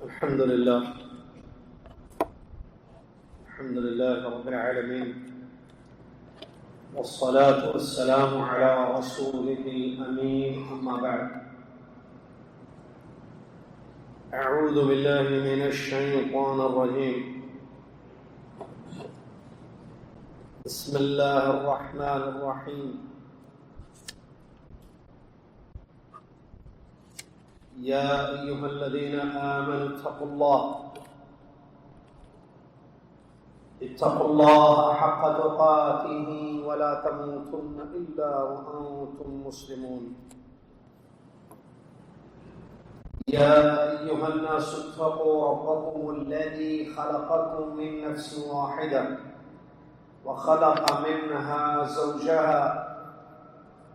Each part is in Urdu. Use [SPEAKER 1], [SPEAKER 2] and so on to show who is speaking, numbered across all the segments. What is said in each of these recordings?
[SPEAKER 1] الحمد لله رب العالمين، والصلاة والسلام على رسوله الأمين، أما بعد. أعوذ بالله من الشيطان الرجيم. بسم الله الرحمن الرحيم. يا أيها الذين آمنوا اتقوا الله حق تقاته ولا تموتن إلا وأنتم مسلمون. يا أيها الناس اتقوا ربكم الذي خلقكم من نفس واحدة وخلق منها زوجها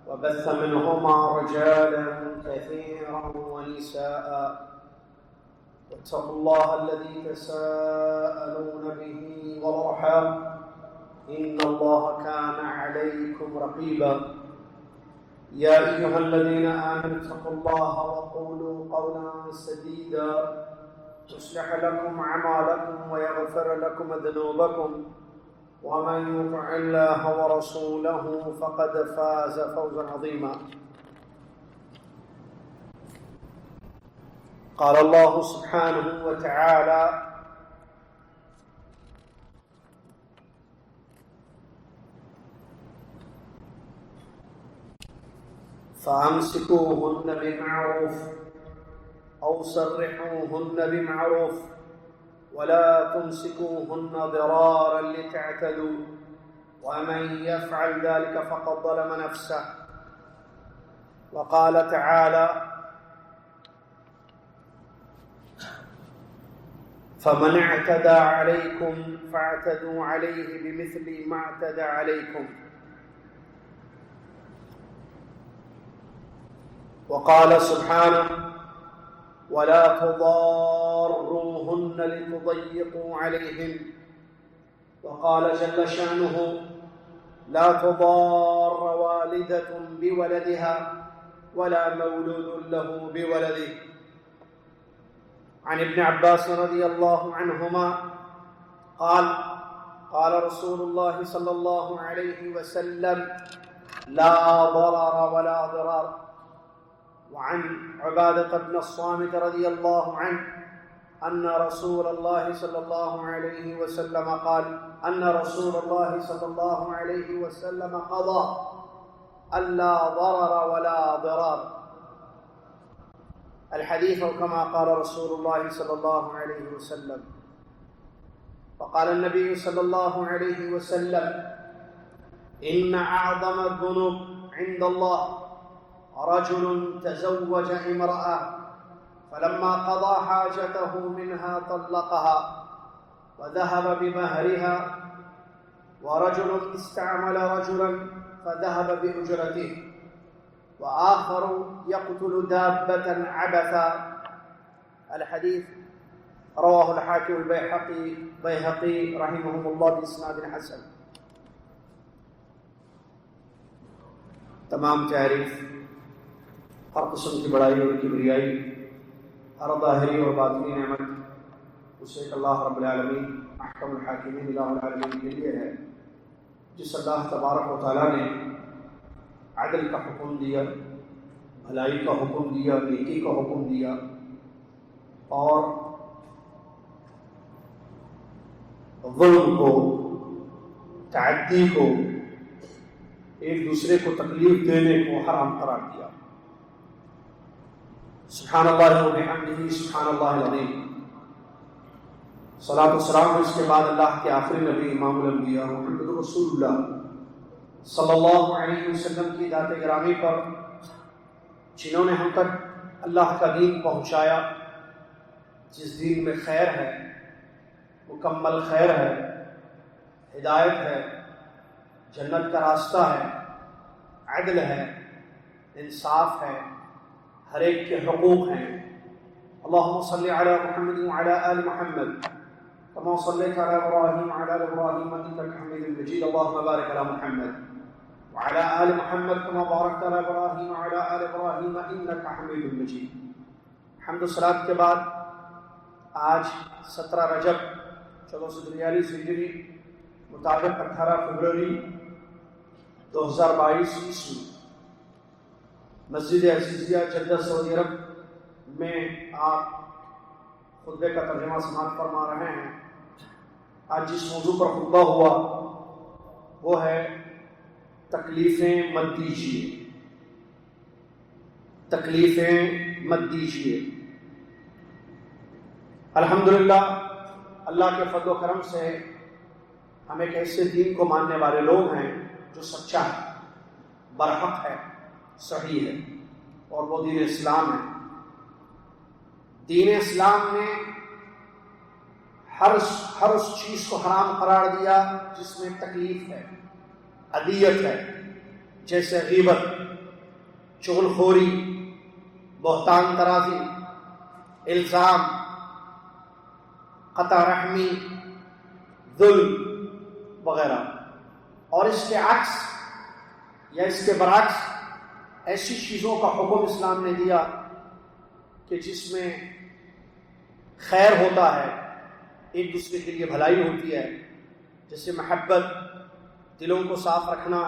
[SPEAKER 1] وبث منهما رجالا كثيرا ونساء، واتقوا الله الذي تساءلون به والأرحام إن الله كان عليكم رقيبا. يا أيها الذين آمنوا اتقوا الله وقولوا قولا سديدا يصلح لكم أعمالكم ويغفر لكم ذنوبكم، ومن يطع الله ورسوله فقد فاز فوزا عظيما. قال الله سبحانه وتعالى: فأمسكوهن بمعروف أو سرحوهن بمعروف ولا تمسكوهن ضرارا لتعتدوا ومن يفعل ذلك فقد ظلم نفسه. وقال تعالى: فمن اعتدى عليكم فاعتدوا عليه بمثل ما اعتدى عليكم. وقال سبحانه: ولا تضاروهن لتضيقوا عليهن. وقال جل شأنه: لا تضار والدة بولدها ولا مولود له بولده. عن ابن عباس رضي الله عنهما قال: قال رسول الله صلى الله عليه وسلم: لا ضرر ولا ضرار. وعن عبادة بن الصامت رضي الله عنه أن رسول الله صلى الله عليه وسلم قال: أن رسول الله صلى الله عليه وسلم قضى ألا ضرر ولا ضرار. الحديث كما قال رسول الله صلى الله عليه وسلم. وقال النبي صلى الله عليه وسلم: إن أعظم الذنوب عند الله رجل تزوج امرأة فلما قضى حاجته منها طلقها وذهب بمهرها، ورجل استعمل رجلا فذهب بأجرته، وآخر يقتل دابة عبثا. الحديث رواه الحاكم البيهقي رحمهم الله بإسناد حسن. تمام تعریف، ہر قسم کی بڑائی اور کبریائی، ہر ظاہری اور باطنی نعمت اس ایک اللہ رب العالمین احکم الحاکمین الہ العالمین کے لیے ہے، جس اللہ تبارک و تعالیٰ نے عدل کا حکم دیا، بھلائی کا حکم دیا، نیکی کا حکم دیا، اور ظلم کو، تعدی کو، ایک دوسرے کو تکلیف دینے کو حرام قرار دیا۔ سبحان اللہ و بحمدہ، سبحان اللہ العظیم۔ صلاۃ و سلام اس کے بعد اللہ کے آخری نبی امام الانبیاء محمد رسول اللہ صلی اللہ علیہ وسلم کی ذات گرامی پر، جنہوں نے ہم تک اللہ کا دین پہنچایا، جس دین میں خیر ہے، مکمل خیر ہے، ہدایت ہے، جنت کا راستہ ہے، عدل ہے، انصاف ہے، ہر ایک کے حقوق ہیں۔ اللہم صلی علی محمد وعلی آل محمد کما صلیت علی ابراہیم وعلی آل ابراہیم انک حمید مجید۔ اللہم بارک علی محمد وعلی آل محمد کما بارکت علی ابراہیم وعلی آل ابراہیم انک حمید مجید۔ حمد و صلاۃ کے بعد آج 17 رجب 1443 ہجری مطابق 18 فروری 2022 عیسوی مسجد عزیزیہ جدہ سعودی عرب میں آپ خطبے کا ترجمہ سماعت فرما رہے ہیں۔ آج جس موضوع پر خطبہ ہوا وہ ہے تکلیفیں مت دیجیے، تکلیفیں مت دیجیے۔ الحمدللہ اللہ کے فضل و کرم سے ہم ایک ایسے دین کو ماننے والے لوگ ہیں جو سچا ہے، برحق ہے، صحیح ہے، اور وہ دین اسلام ہے۔ دین اسلام نے ہر اس چیز کو حرام قرار دیا جس میں تکلیف ہے، اذیت ہے، جیسے غیبت، چغلخوری، بہتان طرازی، الزام، قطع رحمی، ظلم وغیرہ۔ اور اس کے عکس یا اس کے برعکس ایسی چیزوں کا حکم اسلام نے دیا کہ جس میں خیر ہوتا ہے، ایک دوسرے کے لیے بھلائی ہوتی ہے، جیسے محبت، دلوں کو صاف رکھنا،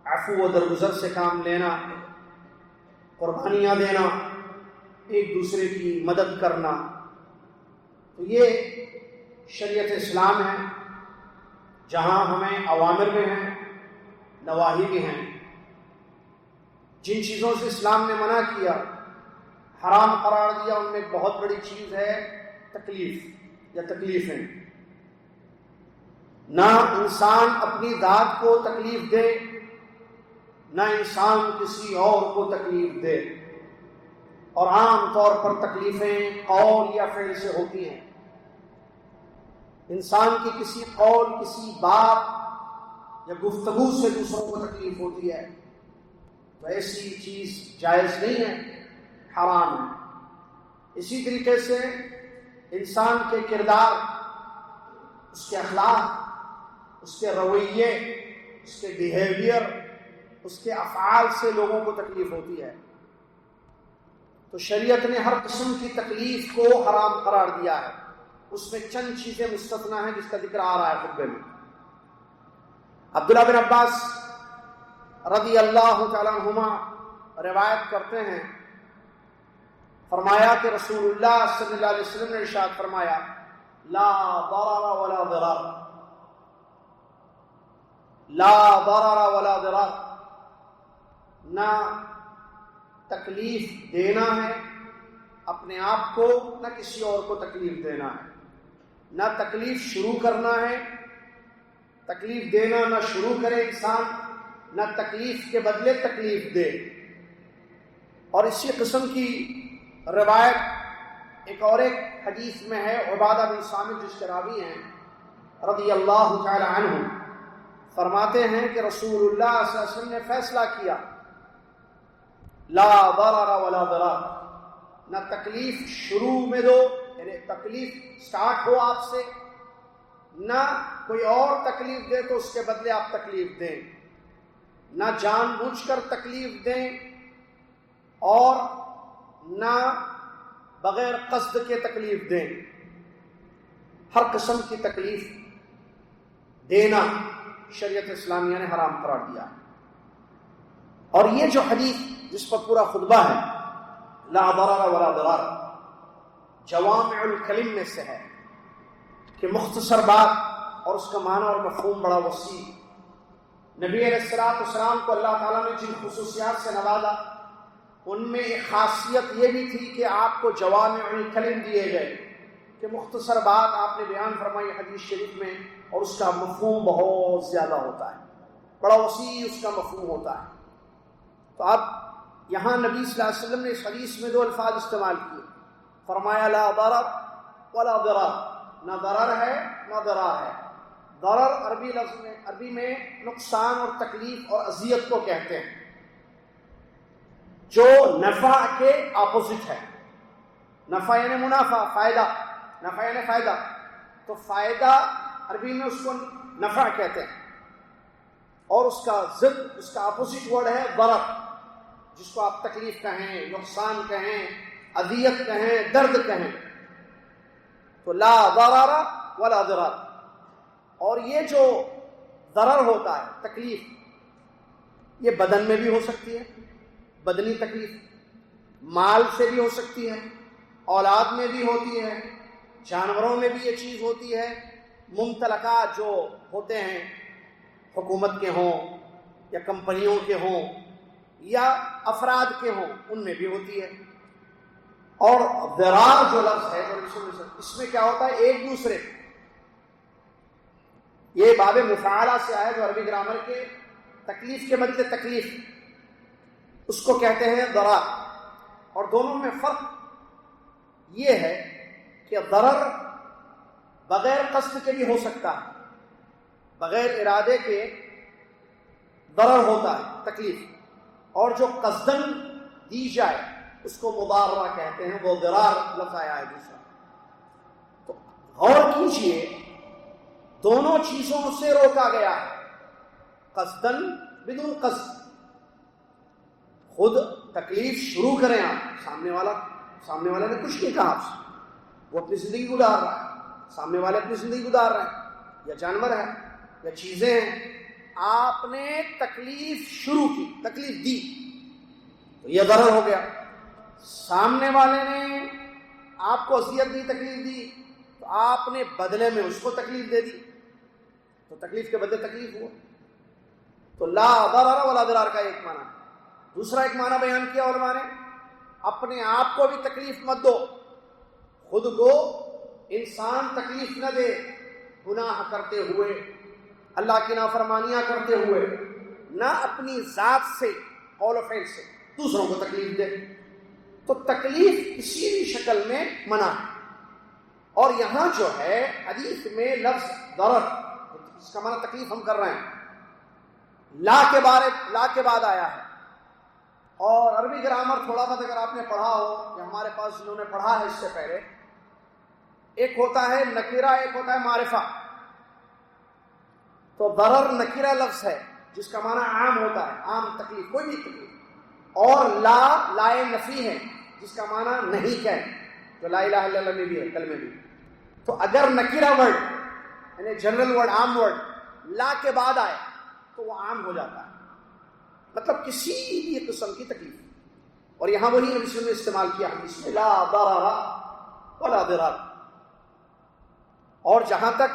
[SPEAKER 1] عفو و درگزر سے کام لینا، قربانیاں دینا، ایک دوسرے کی مدد کرنا۔ تو یہ شریعت اسلام ہے، جہاں ہمیں اوامر بھی ہیں، نواہی بھی ہیں۔ جن چیزوں سے اسلام نے منع کیا، حرام قرار دیا، ان میں ایک بہت بڑی چیز ہے تکلیف یا تکلیفیں۔ نہ انسان اپنی ذات کو تکلیف دے، نہ انسان کسی اور کو تکلیف دے، اور عام طور پر تکلیفیں قول یا فعل سے ہوتی ہیں۔ انسان کی کسی قول، کسی بات یا گفتگو سے دوسروں کو تکلیف ہوتی ہے، تو ایسی چیز جائز نہیں ہے، حرام ہے۔ اسی طریقے سے انسان کے کردار، اس کے اخلاق، اس کے رویے، اس کے بیہیویئر، اس کے افعال سے لوگوں کو تکلیف ہوتی ہے۔ تو شریعت نے ہر قسم کی تکلیف کو حرام قرار دیا ہے۔ اس میں چند چیزیں مستثنیٰ ہیں جس کا ذکر آ رہا ہے خطبے میں۔ عبداللہ بن عباس رضی اللہ تعالیٰ عنہما روایت کرتے ہیں، فرمایا کہ رسول اللہ صلی اللہ علیہ وسلم نے ارشاد فرمایا، لا ضرر ولا ضرار، لا ضرر ولا ضرار، نہ تکلیف دینا ہے اپنے آپ کو، نہ کسی اور کو تکلیف دینا ہے، نہ تکلیف شروع کرنا ہے، تکلیف دینا نہ شروع کرے انسان، نہ تکلیف کے بدلے تکلیف دے۔ اور اسی قسم کی روایت ایک حدیث میں ہے، عبادہ بن صامت جس کے راوی ہیں رضی اللہ تعالی عنہ، فرماتے ہیں کہ رسول اللہ صلی اللہ علیہ وسلم نے فیصلہ کیا، لا ضرر ولا ضرار، نہ تکلیف شروع میں دو، یعنی تکلیف سٹارٹ ہو آپ سے، نہ کوئی اور تکلیف دے تو اس کے بدلے آپ تکلیف دیں، نہ جان بوجھ کر تکلیف دیں اور نہ بغیر قصد کے تکلیف دیں۔ ہر قسم کی تکلیف دینا شریعت اسلامیہ نے حرام قرار دیا۔ اور یہ جو حدیث جس پر پورا خطبہ ہے، لا ضرر ولا ضرار، جوامع الکلم میں سے ہے کہ مختصر بات اور اس کا معنی اور مفہوم بڑا وسیع۔ نبی علیہ السلام کو اللہ تعالیٰ نے جن خصوصیات سے نوازا، ان میں ایک خاصیت یہ بھی تھی کہ آپ کو جوامع الکلم دیے گئے، کہ مختصر بات آپ نے بیان فرمائی حدیث شریف میں، اور اس کا مفہوم بہت زیادہ ہوتا ہے، بڑا وسیع اس کا مفہوم ہوتا ہے۔ تو اب یہاں نبی صلی اللہ علیہ وسلم نے اس حدیث میں 2 الفاظ استعمال کیے، فرمایا لا ضرر ولا ضرار، نہ ضرر ہے نہ ضرار ہے۔ ضرر عربی میں نقصان اور تکلیف اور اذیت کو کہتے ہیں، جو نفع کے اپوزٹ ہے۔ نفع یعنی منافع، فائدہ، نفع یعنی فائدہ، تو فائدہ عربی میں اس کو نفع کہتے ہیں، اور اس کا ضد، اس کا اپوزٹ ورڈ ہے ضرر، جس کو آپ تکلیف کہیں، نقصان کہیں، اذیت کہیں، درد کہیں۔ تو لا ضرر ولا ضرار. اور یہ جو ضرر ہوتا ہے، تکلیف، یہ بدن میں بھی ہو سکتی ہے، بدنی تکلیف، مال سے بھی ہو سکتی ہے، اولاد میں بھی ہوتی ہے، جانوروں میں بھی یہ چیز ہوتی ہے، ممتلکات جو ہوتے ہیں حکومت کے ہوں یا کمپنیوں کے ہوں یا افراد کے ہوں، ان میں بھی ہوتی ہے. اور ضرار جو لفظ ہے اس میں کیا ہوتا ہے؟ ایک دوسرے، یہ باب مفاعلہ سے آیا جو عربی گرامر کے تکلیف کے بدلے تکلیف، اس کو کہتے ہیں ضرار. اور دونوں میں فرق یہ ہے کہ ضرر بغیر قصد کے بھی ہو سکتا ہے، بغیر ارادے کے ضرر ہوتا ہے تکلیف، اور جو قصدن دی جائے اس کو مضارہ کہتے ہیں، وہ ضرار لفظ آیا ہے دوسرا. تو غور کیجئے، دونوں چیزوں سے روکا گیا ہے، قصدن بدون قصد. خود تکلیف شروع کریں آپ، سامنے والا نے کچھ نہیں کہا آپ سے، وہ اپنی زندگی گزار رہا ہے، سامنے والے اپنی زندگی گزار رہے ہیں، یا جانور ہے یا چیزیں ہیں، آپ نے تکلیف شروع کی، تکلیف دی، تو یہ ضرر ہو گیا. سامنے والے نے آپ کو اذیت دی، تکلیف دی، تو آپ نے بدلے میں اس کو تکلیف دے دی، تو تکلیف کے بدلے تکلیف ہوا. تو لا ضرر ولا ضرار کا ایک معنی. دوسرا ایک معنی بیان کیا علماء نے، اپنے آپ کو بھی تکلیف مت دو، خود کو انسان تکلیف نہ دے، گناہ کرتے ہوئے، اللہ کی نافرمانیاں کرتے ہوئے، نہ اپنی ذات سے، قول و فعل سے دوسروں کو تکلیف دے. تو تکلیف کسی بھی شکل میں منع ہے. اور یہاں جو ہے حدیث میں لفظ ضرر، اس کا معنی تکلیف ہم کر رہے ہیں، لا کے بعد آیا ہے. اور عربی گرامر تھوڑا بہت اگر آپ نے پڑھا ہو، یا ہمارے پاس جنہوں نے پڑھا ہے اس سے پہلے، ایک ہوتا ہے نکرہ، ایک ہوتا ہے معرفہ. تو ضرر نکرہ لفظ ہے جس کا معنی عام ہوتا ہے، عام تکلیف، کوئی بھی تکلیف. اور لائے نفی ہے جس کا معنی نہیں کہیں، جو لا الہ الا اللہ میں بھی ہے، کلمے بھی. تو اگر نکرہ ورڈ یعنی جنرل ورڈ، عام ورڈ لا کے بعد آئے تو وہ عام ہو جاتا ہے، مطلب کسی بھی قسم کی تکلیف. اور یہاں وہی نبی صلی اللہ علیہ وسلم نے استعمال کیا حدیث میں، لا ضرر ولا ضرار. اور جہاں تک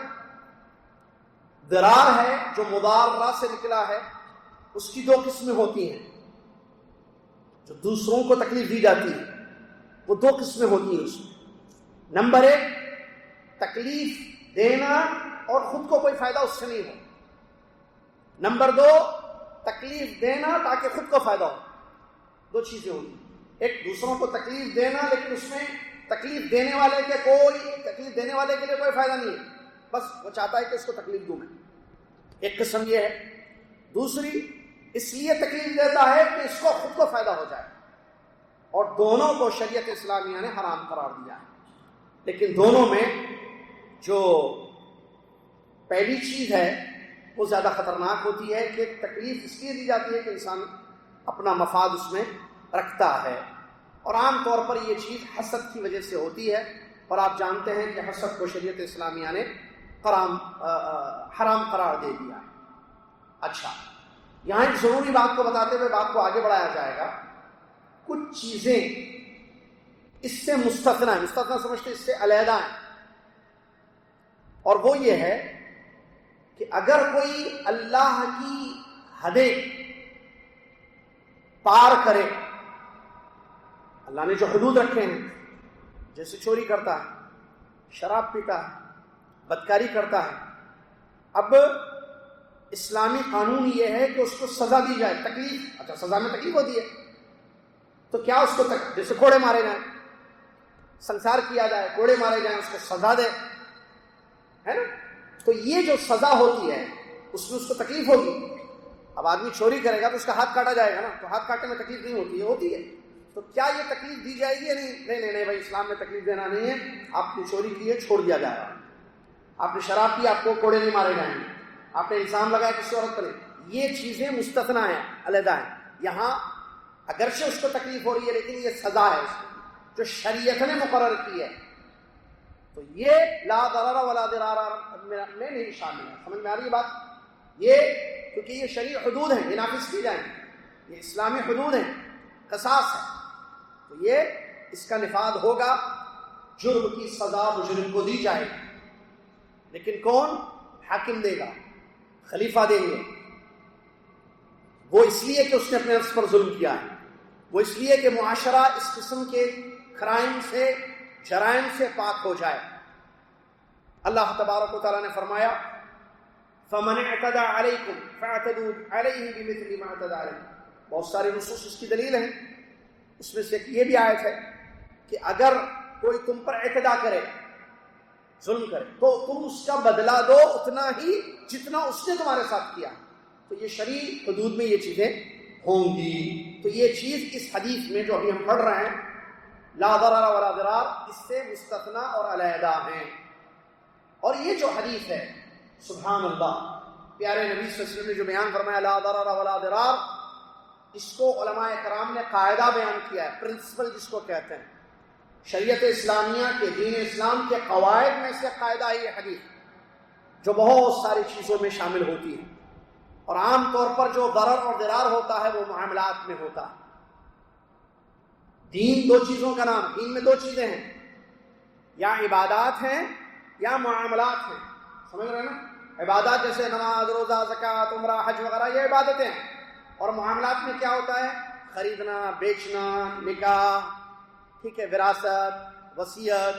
[SPEAKER 1] ضرار ہے جو مضارہ سے نکلا ہے، اس کی دو قسمیں ہوتی ہیں. جو دوسروں کو تکلیف دی جاتی ہے وہ دو قسمیں ہوتی ہیں. اس میں نمبر ایک، تکلیف دینا اور خود کو کوئی فائدہ اس سے نہیں ہو. نمبر دو، تکلیف دینا تاکہ خود کو فائدہ ہو. دو چیزیں ہوتی ہیں. ایک، دوسروں کو تکلیف دینا لیکن اس میں تکلیف دینے والے کے لیے کوئی فائدہ نہیں ہے، بس وہ چاہتا ہے کہ اس کو تکلیف دوں میں. ایک قسم یہ ہے. دوسری، اس لیے تکلیف دیتا ہے کہ اس کو خود کو فائدہ ہو جائے. اور دونوں کو شریعت اسلامیہ نے حرام قرار دیا ہے. لیکن دونوں میں جو پہلی چیز ہے وہ زیادہ خطرناک ہوتی ہے کہ تکلیف اس لیے دی جاتی ہے کہ انسان اپنا مفاد اس میں رکھتا ہے. اور عام طور پر یہ چیز حسد کی وجہ سے ہوتی ہے، اور آپ جانتے ہیں کہ حسد کو شریعت اسلامیہ نے حرام قرار دے دیا ہے. اچھا، یہاں ایک ضروری بات کو بتاتے ہوئے بات کو آگے بڑھایا جائے گا. کچھ چیزیں اس سے مستثنا ہیں، مستثنا سمجھتے اس سے علیحدہ ہیں. اور وہ یہ ہے کہ اگر کوئی اللہ کی حدیں پار کرے، اللہ نے جو حدود رکھے ہیں، جیسے چوری کرتا ہے، شراب پیتا ہے، بدکاری کرتا ہے، اب اسلامی قانون یہ ہے کہ اس کو سزا دی جائے، تکلیف. اچھا، سزا میں تکلیف ہوتی ہے تو کیا اس کو جیسے کوڑے مارے جائیں، سنسار کیا جائے، کوڑے مارے جائیں، اس کو سزا دے، ہے نا؟ تو یہ جو سزا ہوتی ہے اس میں اس کو تکلیف ہوگی. اب آدمی چوری کرے گا تو اس کا ہاتھ کاٹا جائے گا نا، تو ہاتھ کاٹنے میں تکلیف نہیں ہوتی ہے؟ ہوتی ہے. تو کیا یہ تکلیف دی جائے گی یا نہیں بھائی، اسلام میں تکلیف دینا نہیں ہے. آپ نے چوری کی ہے، چھوڑ دیا جائے گا. آپ نے شراب پی، آپ کو کوڑے نہیں مارے جائیں گے. آپ نے الزام لگایا کسی عورت پر، یہ چیزیں مستثنا ہیں، علیحدہ ہیں. یہاں اگرچہ اس کو تکلیف ہو رہی ہے لیکن یہ سزا ہے اس کی جو شریعت نے مقرر کی ہے. تو یہ لا ضرر ولا ضرار میں نہیں شامل ہے. سمجھ میں آ رہی ہے بات؟ یہ کیونکہ یہ شرعی حدود ہیں، یہ نافذ کی جائیں، یہ اسلامی حدود ہیں، قصاص ہے، تو یہ اس کا نفاذ ہوگا، جرم کی سزا مجرم کو دی جائے گی. لیکن کون؟ حاکم دے گا، خلیفہ دیں گے. وہ اس لیے کہ اس نے اپنے نفس پر ظلم کیا ہے، وہ اس لیے کہ معاشرہ اس قسم کے کرائم سے، جرائم سے پاک ہو جائے. اللہ تبارک و تعالیٰ نے فرمایا فَمَنِ اعْتَدَى عَلَيْكُمْ فَاعْتَدُوا عَلَيْهِ بِمِثْلِ مَا اعْتَدَى عَلَيْكُمْ. بہت سارے نصوص اس کی دلیل ہیں. اس میں سے یہ بھی آیت ہے کہ اگر کوئی تم پر اعتدا کرے، ظلم کرے، تو تم اس کا بدلہ دو اتنا ہی جتنا اس نے تمہارے ساتھ کیا. تو یہ شرعی حدود میں یہ چیزیں ہوں گی. تو یہ چیز اس حدیث میں جو ابھی ہم پڑھ رہے ہیں لا ضرر ولا ضرار، اس سے مستثنی اور علیحدہ ہیں. اور یہ جو حدیث ہے، سبحان اللہ، پیارے نبی صلی اللہ علیہ وسلم نے جو بیان فرمایا لا ضرر ولا ضرار، اس کو علماء کرام نے قاعدہ بیان کیا ہے، پرنسپل جس کو کہتے ہیں. شریعت اسلامیہ کے، دین اسلام کے قواعد میں سے قاعدہ ہے یہ حدیث، جو بہت ساری چیزوں میں شامل ہوتی ہے. اور عام طور پر جو ضرر اور ضرار ہوتا ہے وہ معاملات میں ہوتا ہے. دین دو چیزوں کا نام، دین میں دو چیزیں ہیں، یا عبادات ہیں یا معاملات ہیں. سمجھ رہے ہیں نا؟ عبادات جیسے نماز، روزہ، زکوٰۃ، عمرہ، حج وغیرہ، یہ عبادتیں ہیں. اور معاملات میں کیا ہوتا ہے؟ خریدنا، بیچنا، نکاح، ٹھیک ہے، وراثت، وصیت،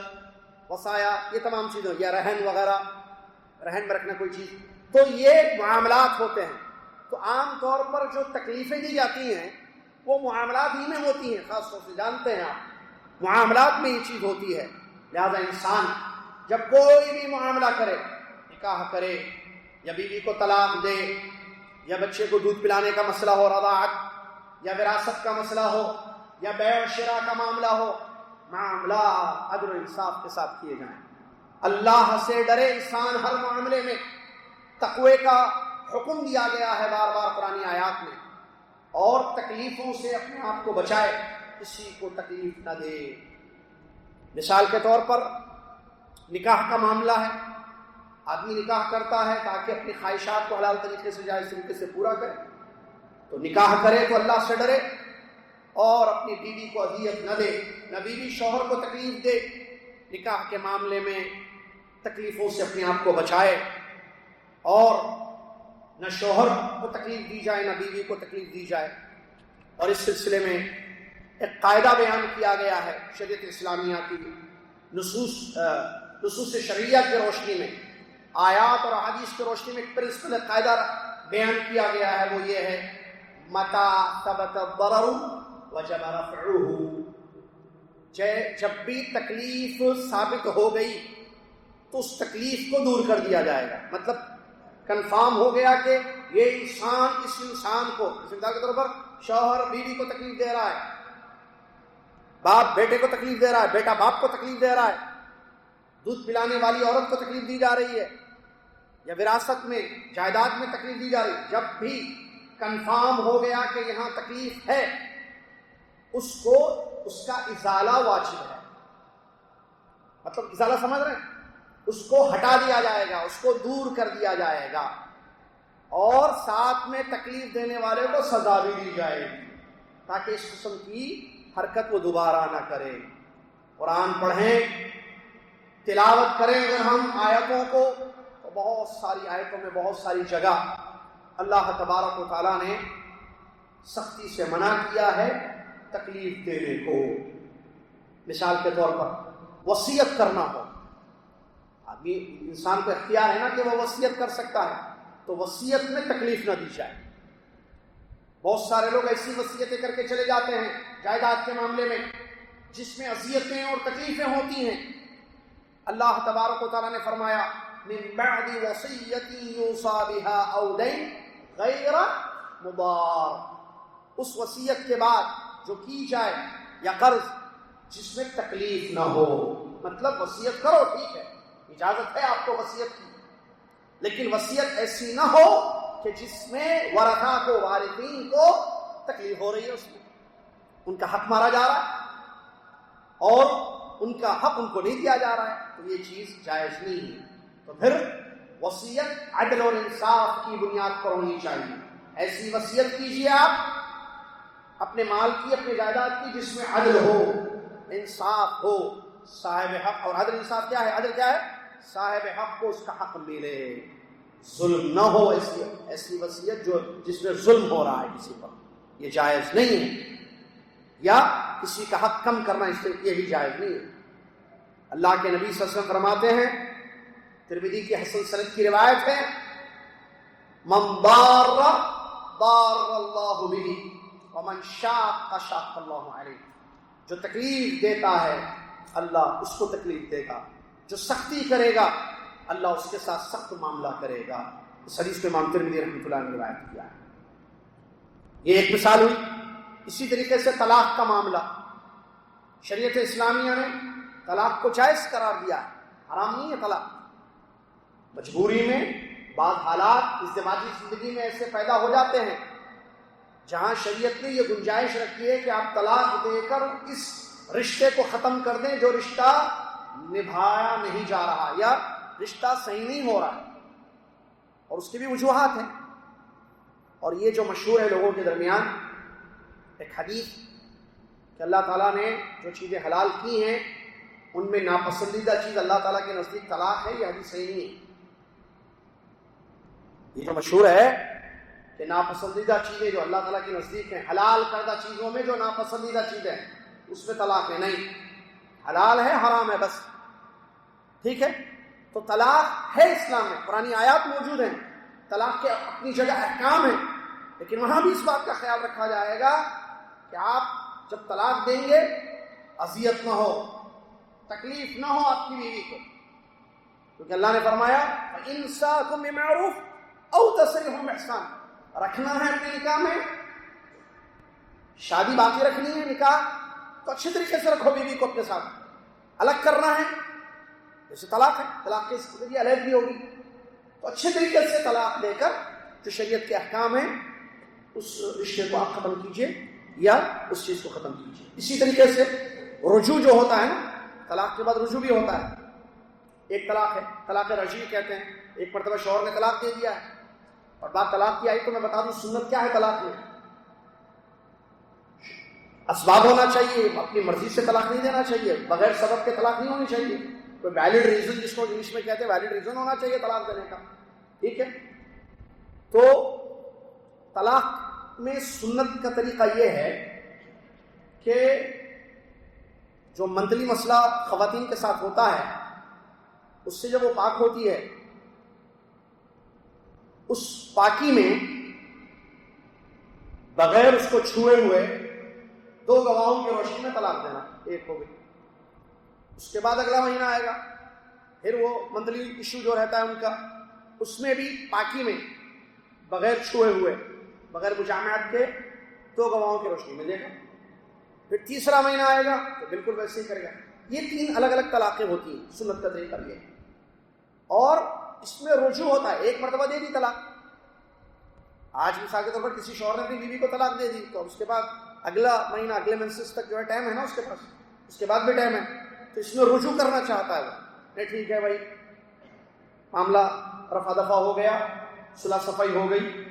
[SPEAKER 1] وصایا، یہ تمام چیزیں، یا رہن وغیرہ، رہن میں رکھنا کوئی چیز، تو یہ معاملات ہوتے ہیں. تو عام طور پر جو تکلیفیں دی جاتی ہیں وہ معاملات ہی میں ہوتی ہیں. خاص طور سے جانتے ہیں آپ، معاملات میں یہ چیز ہوتی ہے. لہذا انسان جب کوئی بھی معاملہ کرے، نکاح کرے یا بیوی کو طلاق دے، یا بچے کو دودھ پلانے کا مسئلہ ہو، رضاعت، یا وراثت کا مسئلہ ہو، یا بیع و شراء کا معاملہ ہو، معاملات عدل و انصاف کے ساتھ کیے جائیں. اللہ سے ڈرے انسان ہر معاملے میں. تقوی کا حکم دیا گیا ہے بار بار قرآنی آیات میں. اور تکلیفوں سے اپنے آپ کو بچائے، کسی کو تکلیف نہ دے. مثال کے طور پر نکاح کا معاملہ ہے، آدمی نکاح کرتا ہے تاکہ اپنی خواہشات کو حلال طریقے سے، جائز طریقے سے پورا کرے. تو نکاح کرے تو اللہ سے ڈرے اور اپنی بیوی کو اذیت نہ دے، نہ بیوی شوہر کو تکلیف دے. نکاح کے معاملے میں تکلیفوں سے اپنے آپ کو بچائے، اور نہ شوہر کو تکلیف دی جائے، نہ بیوی کو تکلیف دی جائے. اور اس سلسلے میں ایک قاعدہ بیان کیا گیا ہے شریعت اسلامیہ کی نصوص شرعیہ کی روشنی میں، آیات اور احادیث کی روشنی میں ایک پرنسپل قاعدہ بیان کیا گیا ہے. وہ یہ ہے متا ثبت الضرر وجب رفعه. جب بھی تکلیف ثابت ہو گئی تو اس تکلیف کو دور کر دیا جائے گا. مطلب کنفارم ہو گیا کہ یہ انسان اس انسان کو، اس مثال کے طور پر شوہر بیوی کو تکلیف دے رہا ہے، باپ بیٹے کو تکلیف دے رہا ہے، بیٹا باپ کو تکلیف دے رہا ہے، دودھ پلانے والی عورت کو تکلیف دی جا رہی ہے، یا وراثت میں، جائیداد میں تکلیف دی جا رہی ہے. جب بھی کنفارم ہو گیا کہ یہاں تکلیف ہے، اس کو اس کا ازالہ واجب ہے. مطلب ازالہ سمجھ رہے ہیں؟ اس کو ہٹا دیا جائے گا، اس کو دور کر دیا جائے گا، اور ساتھ میں تکلیف دینے والے کو سزا بھی دی جائے گی، تاکہ اس قسم کی حرکت وہ دوبارہ نہ کرے. قرآن پڑھیں، تلاوت کریں اگر ہم آیتوں کو، تو بہت ساری آیتوں میں بہت ساری جگہ اللہ تبارک و تعالیٰ نے سختی سے منع کیا ہے تکلیف دینے کو. مثال کے طور پر وصیت کرنا ہو، آدمی انسان کو اختیار ہے نا کہ وہ وصیت کر سکتا ہے، تو وصیت میں تکلیف نہ دی جائے. بہت سارے لوگ ایسی وصیتیں کر کے چلے جاتے ہیں جائیداد کے معاملے میں جس میں اذیتیں اور تکلیفیں ہوتی ہیں. اللہ تبارک و تعالیٰ نے فرمایا من بعد وصیۃ یوصی بها او دین غیر مضار. اس وصیت کے بعد جو کی جائے یا قرض جس میں تکلیف نہ ہو. مطلب وصیت کرو، ٹھیک ہے، اجازت ہے آپ کو وصیت کی، لیکن وصیت ایسی نہ ہو کہ جس میں ورثہ کو، وارثین کو تکلیف ہو رہی ہے، اس میں ان کا حق مارا جا رہا ہے، اور ان کا حق ان کو نہیں دیا جا رہا ہے، تو یہ چیز جائز نہیں ہے۔ تو پھر وصیت عدل اور انصاف کی بنیاد پر ہونی چاہیے۔ ایسی وصیت کیجیے آپ اپنے مال کی، اپنے جائیداد کی، جس میں عدل ہو، انصاف ہو، صاحب حق۔ اور عدل انصاف کیا ہے؟ عدل کیا ہے؟ صاحب حق کو اس کا حق ملے، ظلم نہ ہو۔ ایسی وصیت جس میں ظلم ہو رہا ہے کسی پر، یہ جائز نہیں ہے۔ یا کسی کا حق کم کرنا، اس سے یہ بھی جائز نہیں ہے۔ اللہ کے نبی صلی اللہ علیہ وسلم فرماتے ہیں، ترمذی کی حسن سند کی روایت ہے، من ضار ضار اللہ بہ ومن شاق شاق اللہ علیہ۔ جو تکلیف دیتا ہے اللہ اس کو تکلیف دے گا، جو سختی کرے گا اللہ اس کے ساتھ سخت معاملہ کرے گا۔ اس حدیث کو امام ترمذی رحمۃ اللہ نے روایت کیا ہے۔ یہ ایک مثال ہوئی۔ اسی طریقے سے طلاق کا معاملہ، شریعت اسلامیہ نے طلاق کو جائز قرار دیا، حرام نہیں ہے طلاق۔ مجبوری میں بعض حالات ازدواجی زندگی میں ایسے پیدا ہو جاتے ہیں جہاں شریعت نے یہ گنجائش رکھی ہے کہ آپ طلاق دے کر اس رشتے کو ختم کر دیں جو رشتہ نبھایا نہیں جا رہا یا رشتہ صحیح نہیں ہو رہا ہے، اور اس کی بھی وجوہات ہیں۔ اور یہ جو مشہور ہے لوگوں کے درمیان ایک حدیث کہ اللہ تعالیٰ نے جو چیزیں حلال کی ہیں ان میں ناپسندیدہ چیز اللہ تعالیٰ کے نزدیک طلاق ہے، یہ حدیث صحیح نہیں ہے۔ یہ جو مشہور ہے کہ ناپسندیدہ چیزیں جو اللہ تعالیٰ کے نزدیک ہیں، حلال کردہ چیزوں میں جو ناپسندیدہ چیزیں ہیں اس میں طلاق ہے، نہیں، حلال ہے حرام ہے بس، ٹھیک ہے۔ تو طلاق ہے اسلام میں، قرآنی آیات موجود ہیں، طلاق کے اپنی جگہ احکام ہیں، لیکن وہاں بھی اس بات کا خیال رکھا جائے گا کہ آپ جب طلاق دیں گے اذیت نہ ہو، تکلیف نہ ہو آپ کی بیوی کو، کیونکہ اللہ نے فرمایا فَإِمْسَاكُمْ بِمَعْرُوفٍ أَوْ تَسْرِيحٌ بِإِحْسَانٍ۔ رکھنا ہے اپنے نکاح میں، شادی باقی رکھنی ہے، نکاح تو اچھے طریقے سے رکھو بیوی کو اپنے ساتھ، الگ کرنا ہے جیسے طلاق ہے، طلاق کی ذریعے علیحدگی ہوگی، تو اچھے طریقے سے طلاق دے کر جو شریعت کے احکام ہیں اس رشتے کو آپ ختم کیجئے یا اس چیز کو ختم کیجئے۔ اسی طریقے سے رجوع جو ہوتا ہے نا، طلاق کے بعد رجوع بھی ہوتا ہے۔ ایک طلاق ہے، طلاق رجعی کہتے ہیں، ایک مرتبہ شوہر نے طلاق دے دیا ہے اور بات طلاق کی آئی تو میں بتا دوں سنت کیا ہے طلاق میں۔ اسباب ہونا چاہیے، اپنی مرضی سے طلاق نہیں دینا چاہیے، بغیر سبب کے طلاق نہیں ہونی چاہیے، کوئی ویلڈ ریزن جس کو انگلش میں کہتے ہیں ویلڈ ریزن ہونا چاہیے طلاق دینے کا، ٹھیک ہے۔ تو طلاق میں سنت کا طریقہ یہ ہے کہ جو منتلی مسئلہ خواتین کے ساتھ ہوتا ہے اس سے جب وہ پاک ہوتی ہے، اس پاکی میں بغیر اس کو چھوئے ہوئے 2 گواہوں کی روشنی میں طلاق دینا، ایک ہو گئی۔ اس کے بعد اگلا مہینہ آئے گا، پھر وہ منتلی ایشو جو رہتا ہے ان کا، اس میں بھی پاکی میں بغیر چھوئے ہوئے، بغیر مجامعت کے 2 گواہوں کی روشنی میں دے گا۔ پھر تیسرا مہینہ آئے گا تو بالکل ویسے ہی کرے گا۔ یہ 3 الگ الگ طلاقیں ہوتی ہیں، سنت کا طریقہ یہ ہے۔ اور اس میں رجوع ہوتا ہے، ایک مرتبہ دے دی طلاق، آج مثال کے طور پر کسی شوہر نے اپنی بیوی کو طلاق دے دی تو اس کے بعد اگلا مہینہ، اگلے منسس تک جو ہے ٹائم ہے نا اس کے پاس، اس کے بعد بھی ٹائم ہے، تو اس میں رجوع کرنا چاہتا ہے وہ، نہیں ٹھیک ہے بھائی معاملہ رفع دفع ہو گیا، صلح صفائی ہو گئی،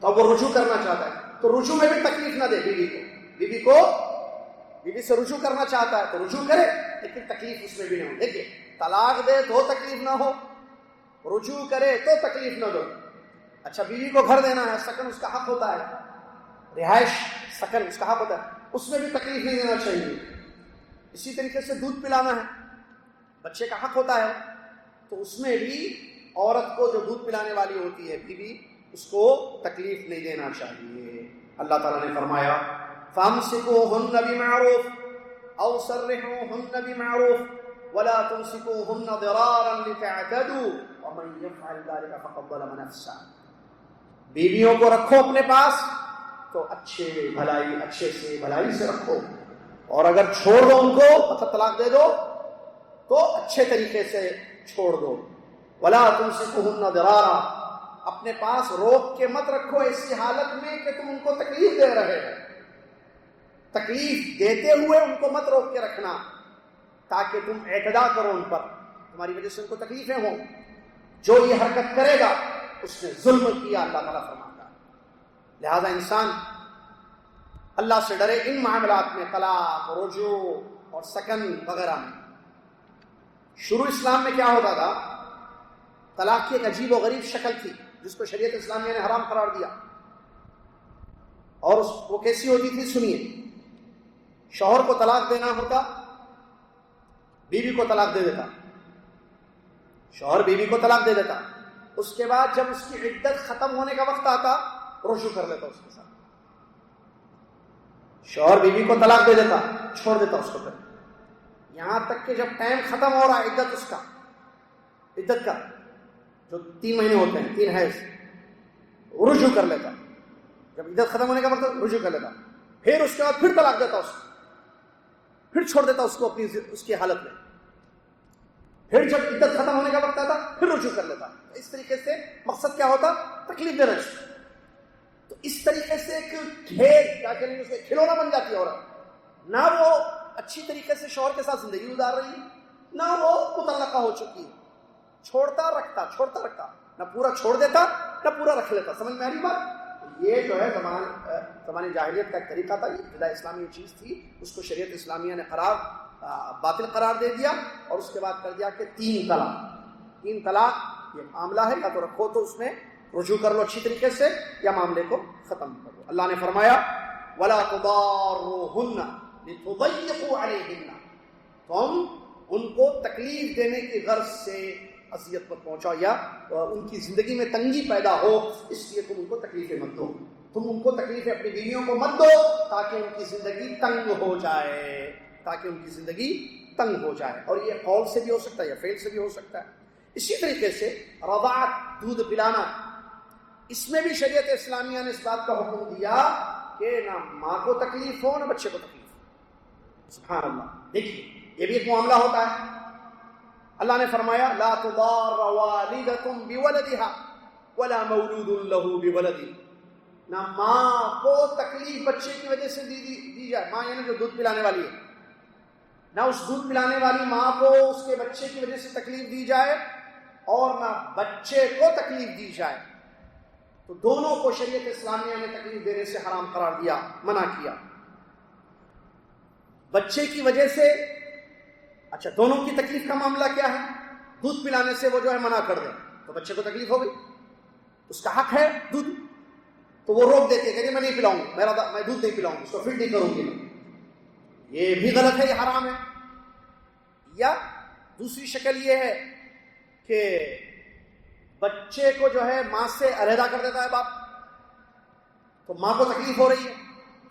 [SPEAKER 1] تو اب وہ رجوع کرنا چاہتا ہے، تو رجوع میں بھی تکلیف نہ دے بیوی سے رجوع کرنا چاہتا ہے تو رجوع کرے، لیکن تکلیف اس میں بھی نہ ہو۔ دیکھیے طلاق دے تو تکلیف نہ ہو، رجوع کرے تو تکلیف نہ دو۔ اچھا بیوی کو گھر دینا ہے، سکن اس کا حق ہوتا ہے، رہائش سکن اس کا حق ہوتا ہے، اس میں بھی تکلیف نہیں دینا چاہیے۔ اسی طریقے سے دودھ پلانا ہے، بچے کا حق ہوتا ہے، تو اس میں بھی عورت کو جو دودھ پلانے والی ہوتی ہے بیوی، اس کو تکلیف نہیں دینا چاہیے۔ اللہ تعالیٰ نے فرمایا فَامْسِكُوهُنَّ بِمَعْرُوفٍ أَوْ سَرِّحُوهُنَّ بِمَعْرُوفٍ وَلَا تُمْسِكُوهُنَّ ضِرَارًا لِتَعْتَدُوا وَمَنْ يَفْعَلْ ذَلِكَ فَقَدْ ظَلَمَ نَفْسَهُ۔ بیویوں کو رکھو اپنے پاس تو اچھے سے بھلائی سے رکھو، اور اگر چھوڑ دو ان کو، مطلب طلاق دے دو، تو اچھے طریقے سے چھوڑ دو۔ وَلَا تُمْسِكُوهُنَّ ضِرَارًا، اپنے پاس روک کے مت رکھو ایسی حالت میں کہ تم ان کو تکلیف دے رہے ہو، تکلیف دیتے ہوئے ان کو مت روک کے رکھنا۔ تاکہ تم اعتدا کرو ان پر، تمہاری وجہ سے ان کو تکلیفیں ہوں. جو یہ حرکت کرے گا اس نے ظلم کیا، اللہ تعالیٰ فرماتا ہے. لہذا انسان اللہ سے ڈرے ان معاملات میں، طلاق، رجوع اور سکن وغیرہ میں. شروع اسلام میں کیا ہوتا تھا؟ طلاق کی ایک عجیب و غریب شکل تھی جس کو شریعت اسلامیہ نے حرام قرار دیا. اور وہ کیسی ہوتی تھی سنیے. شوہر کو طلاق دینا ہوتا، بیوی کو طلاق دے دیتا. شوہر بیوی کو طلاق دے دیتا، اس کے بعد جب اس کی عدت ختم ہونے کا وقت آتا رجوع کر لیتا اس کے ساتھ. شوہر بیوی کو طلاق دے دیتا، چھوڑ دیتا اس کو. پھر یہاں تک کہ جب ٹائم ختم ہو رہا ہے عدت اس کا، عدت کا جو 3 مہینے ہوتے ہیں، 3 حیض، رجوع کر لیتا. جب عدت ختم ہونے کا وقت رجوع کر لیتا، پھر اس کے بعد پھر طلاق دیتا اس کو، پھر چھوڑ دیتا اس کو اپنی اس کی حالت میں. پھر جب عدت ختم ہونے کا وقت آتا پھر رجوع کر لیتا. اس طریقے سے مقصد کیا ہوتا؟ تکلیف دینا. تو اس طریقے سے ایک ڈھیر کیا کہیں گے، کھلونا بن جاتی ہے عورت. نہ وہ اچھی طریقے سے شوہر کے ساتھ زندگی گزار رہی ہے، نہ وہ مطلقہ ہو چکی ہے. چھوڑتا رکھتا، نہ پورا چھوڑ دیتا نہ پورا رکھ لیتا. سمجھ میں آ رہی بات؟ یہ جو ہے زمان جاہلیت کا ایک طریقہ تھا. یہ ابتدا اسلامی چیز تھی، اس کو شریعت اسلامیہ نے باطل قرار دے دیا اور اس کے بعد کر دیا کہ 3 طلاق یہ معاملہ ہے. یا تو رکھو تو اس میں رجوع کر لو اچھی طریقے سے، یا معاملے کو ختم کر لو. اللہ نے فرمایا وَلَا تُضَارُّوهُنَّ لِتُضَيِّقُوا عَلَيْهِنَّ، تم ان کو تکلیف دینے کی غرض سے اذیت پر پہنچاؤ یا ان کی زندگی میں تنگی پیدا ہو، اس لیے تم ان کو تکلیفیں مت دو. تم ان کو تکلیفیں اپنی بیویوں کو مت دو تاکہ ان کی زندگی تنگ ہو جائے. اور یہ قول سے بھی ہو سکتا ہے یا فعل سے بھی ہو سکتا ہے. اسی طریقے سے رضاعت، دودھ پلانا، اس میں بھی شریعت اسلامیہ نے اس بات کا حکم دیا کہ نہ ماں کو تکلیف ہو نہ بچے کو تکلیف ہو. سبحان اللہ. دیکھیے یہ بھی ایک معاملہ ہوتا ہے. اللہ نے فرمایا لا تضار والدۃ بولدها ولا مولود له بولده، نہ ماں کو تکلیف بچے کی وجہ سے دی جائے. ماں یعنی جو دودھ پلانے والی ہے، نہ اس دودھ پلانے والی ماں کو اس کے بچے کی وجہ سے تکلیف دی جائے اور نہ بچے کو تکلیف دی جائے. تو دونوں کو شریعت اسلامیہ نے تکلیف دینے سے حرام قرار دیا، منع کیا. بچے کی وجہ سے، اچھا دونوں کی تکلیف کا معاملہ کیا ہے؟ دودھ پلانے سے وہ جو ہے منع کر دے تو بچے کو تکلیف ہو گئی، اس کا حق ہے دودھ، تو وہ روک دیتے کہ میں نہیں پلاؤں گی، میں دودھ نہیں پلاؤں گی، اس کو فٹ نہیں کروں گی میں. یہ بھی غلط ہے، یہ حرام ہے. یا دوسری شکل یہ ہے کہ بچے کو جو ہے ماں سے علیحدہ کر دیتا ہے باپ، تو ماں کو تکلیف ہو رہی ہے،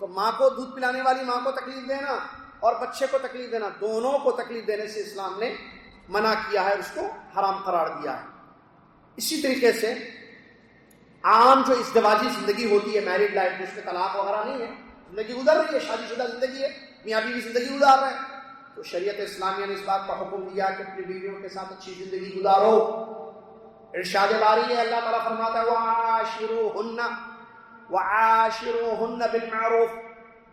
[SPEAKER 1] تو ماں کو دودھ پلانے والی ماں کو تکلیف دینا اور بچے کو تکلیف دینا، دونوں کو تکلیف دینے سے اسلام نے منع کیا ہے، اس کو حرام قرار دیا ہے. اسی طریقے سے عام جو ازدواجی زندگی ہوتی ہے، میرڈ لائف، جس میں طلاق وغیرہ نہیں ہے، زندگی گزر رہی ہے، شادی شدہ زندگی ہے، میاں بیوی زندگی گزار رہے ہیں، تو شریعت اسلامیہ نے اس بات کا حکم دیا کہ اپنی بیویوں کے ساتھ اچھی زندگی گزارو. ارشاد باری ہے، اللہ تعالیٰ فرماتا ہے وعاشروہن بالمعروف،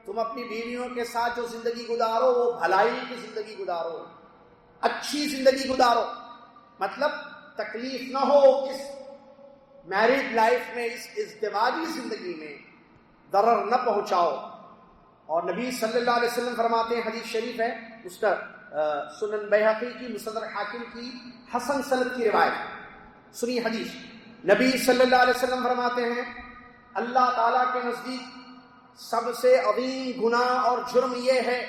[SPEAKER 1] تم اپنی بیویوں کے ساتھ جو زندگی گزارو وہ بھلائی کی زندگی گزارو، اچھی زندگی گزارو. مطلب تکلیف نہ ہو اس میرڈ لائف میں، اس ازدواجی زندگی میں ضرر نہ پہنچاؤ. اور نبی صلی اللہ علیہ وسلم فرماتے ہیں، حدیث شریف ہے، اس کا سنن بیہقی کی، مستدرک حاکم کی حسن سند کی روایت. سنی حدیث، نبی صلی اللہ علیہ وسلم فرماتے ہیں اللہ تعالیٰ کے نزدیک سب سے عظیم گناہ اور جرم یہ ہے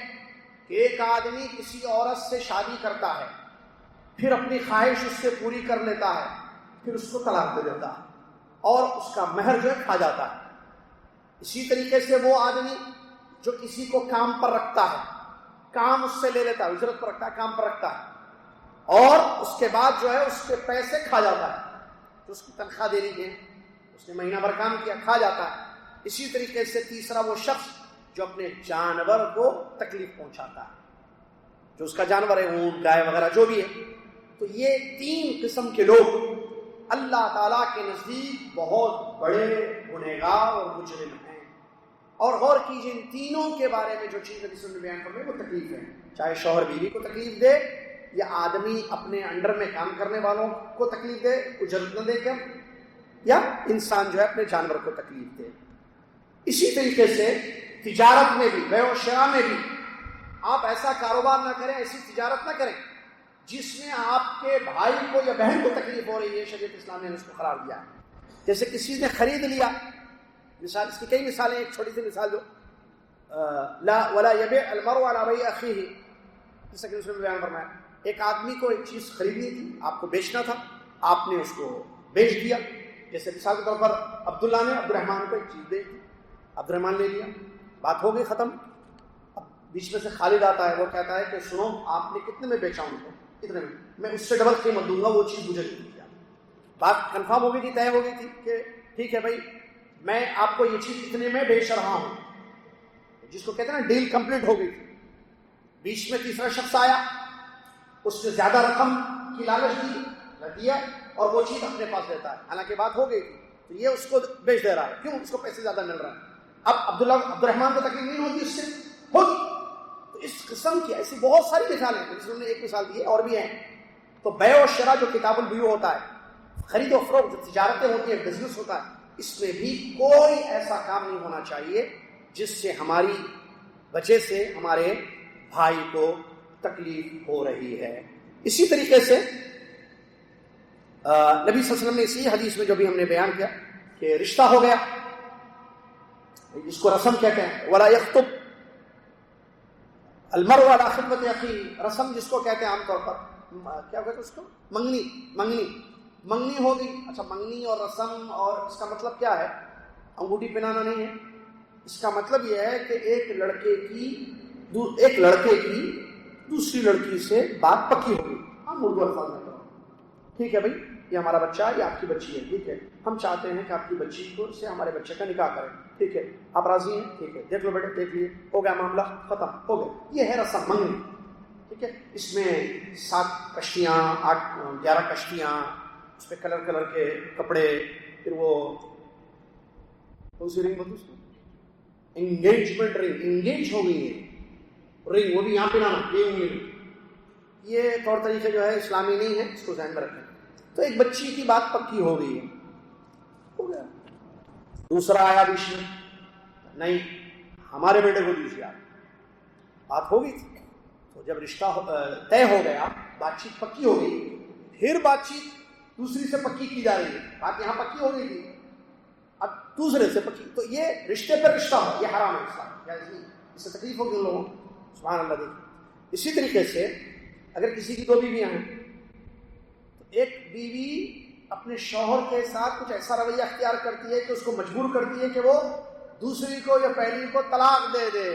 [SPEAKER 1] کہ ایک آدمی کسی عورت سے شادی کرتا ہے، پھر اپنی خواہش اس سے پوری کر لیتا ہے، پھر اس کو طلاق دے دیتا ہے اور اس کا مہر جو ہے کھا جاتا ہے. اسی طریقے سے وہ آدمی جو کسی کو کام پر رکھتا ہے، کام اس سے لے لیتا ہے، اجرت پر رکھتا ہے، کام پر رکھتا ہے، اور اس کے بعد جو ہے اس کے پیسے کھا جاتا ہے، تو اس کی تنخواہ دینی ہے، اس نے مہینہ بھر کام کیا، کھا جاتا ہے. اسی طریقے سے تیسرا وہ شخص جو اپنے جانور کو تکلیف پہنچاتا ہے، جو اس کا جانور ہے، اونٹ، گائے وغیرہ جو بھی ہے. تو یہ 3 قسم کے لوگ اللہ تعالیٰ کے نزدیک بہت بڑے گنہگار اور مجرم ہیں. اور غور کیجیے ان تینوں کے بارے میں جو چیز نبی صلی اللہ علیہ وسلم نے بیان فرمائی وہ تکلیف ہے، چاہے شوہر بیوی کو تکلیف دے یا آدمی اپنے انڈر میں کام کرنے والوں کو تکلیف دے، اجرت نہ دے کے، یا انسان جو ہے اپنے جانور کو تکلیف دے۔ اسی طریقے سے تجارت میں بھی، بیع و شراء میں بھی آپ ایسا کاروبار نہ کریں، ایسی تجارت نہ کریں جس میں آپ کے بھائی کو یا بہن کو تکلیف ہو رہی ہے۔ شریعت اسلام نے اس کو قرار دیا ہے۔ جیسے کسی نے خرید لیا، مثال اس کی کئی مثالیں، ایک چھوٹی سی مثال جو لا ولا یبیع المرء علی بیع اخیہ، جیسا کہ اس نے بیان فرمایا، ایک آدمی کو ایک چیز خریدنی تھی، آپ کو بیچنا تھا، آپ نے اس کو بیچ دیا۔ جیسے مثال کے طور پر عبداللہ نے عبد الرحمن کو ایک چیز بیچ دی، عبد الرحمن لے لیا، بات ہو گئی ختم۔ اب بیچ میں سے خالد آتا ہے، وہ کہتا ہے کہ سنو آپ نے کتنے میں بیچا ان کو؟ اتنے میں اس سے ڈبل قیمت دوں گا، وہ چیز مجھے نہیں دیا۔ بات کنفرم ہو گئی تھی، طے ہو گئی تھی کہ ٹھیک ہے بھائی میں آپ کو یہ چیز اتنے میں بیچ رہا ہوں، جس کو کہتے ہیں نا ڈیل کمپلیٹ ہو گئی تھی۔ بیچ میں تیسرا شخص آیا، اس نے زیادہ رقم کی لالچ دی، نہ دیا، اور وہ چیز اپنے پاس لیتا ہے، حالانکہ بات ہو گئی تھی، تو یہ اس کو بیچ دے رہا ہے، کیوں؟ اس کو پیسے زیادہ مل رہا ہے۔ اب عبد الرحمن کو تکلیف نہیں ہوتی، اس سے ہوگی۔ تو اس قسم کی ایسی بہت ساری مثالیں ہیں، جس نے ایک مثال دی ہے، اور بھی ہیں۔ تو بیع و شراء جو کتاب البیوع ہوتا ہے، خرید و فروخت جو تجارتیں ہوتی ہیں، بزنس ہوتا ہے، اس میں بھی کوئی ایسا کام نہیں ہونا چاہیے جس سے ہماری وجہ سے ہمارے بھائی کو تکلیف ہو رہی ہے۔ اسی طریقے سے نبی صلی اللہ علیہ وسلم نے اسی حدیث میں جو بھی ہم نے بیان کیا کہ رشتہ ہو گیا، جس کو رسم کہتے ہیں، ولا یخطب المرء علی خطبۃ اخیہ، رسم جس کو کہتے ہیں عام طور پر کیا کہتے ہیں اس کو؟ منگنی ہوگی۔ اچھا، منگنی اور رسم، اور اس کا مطلب کیا ہے؟ انگوٹھی پہنانا نہیں ہے، اس کا مطلب یہ ہے کہ ایک لڑکے کی دوسری لڑکی سے بات پکی ہوگی۔ ہم اردو الفاظ میں کرو، ٹھیک ہے بھائی یہ ہمارا بچہ ہے، یہ آپ کی بچی ہے، ٹھیک ہے، ہم چاہتے ہیں کہ آپ کی بچی کو سے ہمارے بچے کا نکاح کریں، ٹھیک ہے، آپ راضی ہیں؟ ٹھیک ہے، دیکھ لو بیٹے، دیکھ لیے، ہو گیا معاملہ، ختم ہو گیا۔ یہ ہے رسم منگنی، ٹھیک ہے۔ اس میں 7 کشتیاں، 11 کشتیاں، اس پہ کلر کے کپڑے، پھر وہ کون سی رنگ بولتے ہیں؟ انگیجمنٹ رنگ، انگیج ہو گئی ہے رنگ، وہ بھی یہاں پہ لانا، یہ طور طریقے جو ہے اسلامی نہیں ہے، اس کو ذہن میں رکھیں۔ تو ایک بچی کی بات پکی ہو گئی ہے، ہو گیا۔ دوسرا آیا بیچ میں، نہیں ہمارے بیٹے کو دیجیے آپ، بات ہو گئی تھی۔ تو جب رشتہ طے ہو گیا، بات چیت پکی ہو گئی، پھر بات چیت دوسری سے پکی کی جا رہی ہے، بات یہاں پکی ہو گئی تھی، اب دوسرے سے پکی، تو یہ رشتے پر رشتہ ہو، یہ حرام ہے اسلام، اس سے تکلیف ہوگی ان لوگوں کو، سبحان اللہ۔ دیکھیں اسی طریقے سے اگر کسی کی 2 بیویاں ہیں، تو ایک بیوی اپنے شوہر کے ساتھ کچھ ایسا رویہ اختیار کرتی ہے کہ اس کو مجبور کرتی ہے کہ وہ دوسری کو یا پہلی کو طلاق دے دے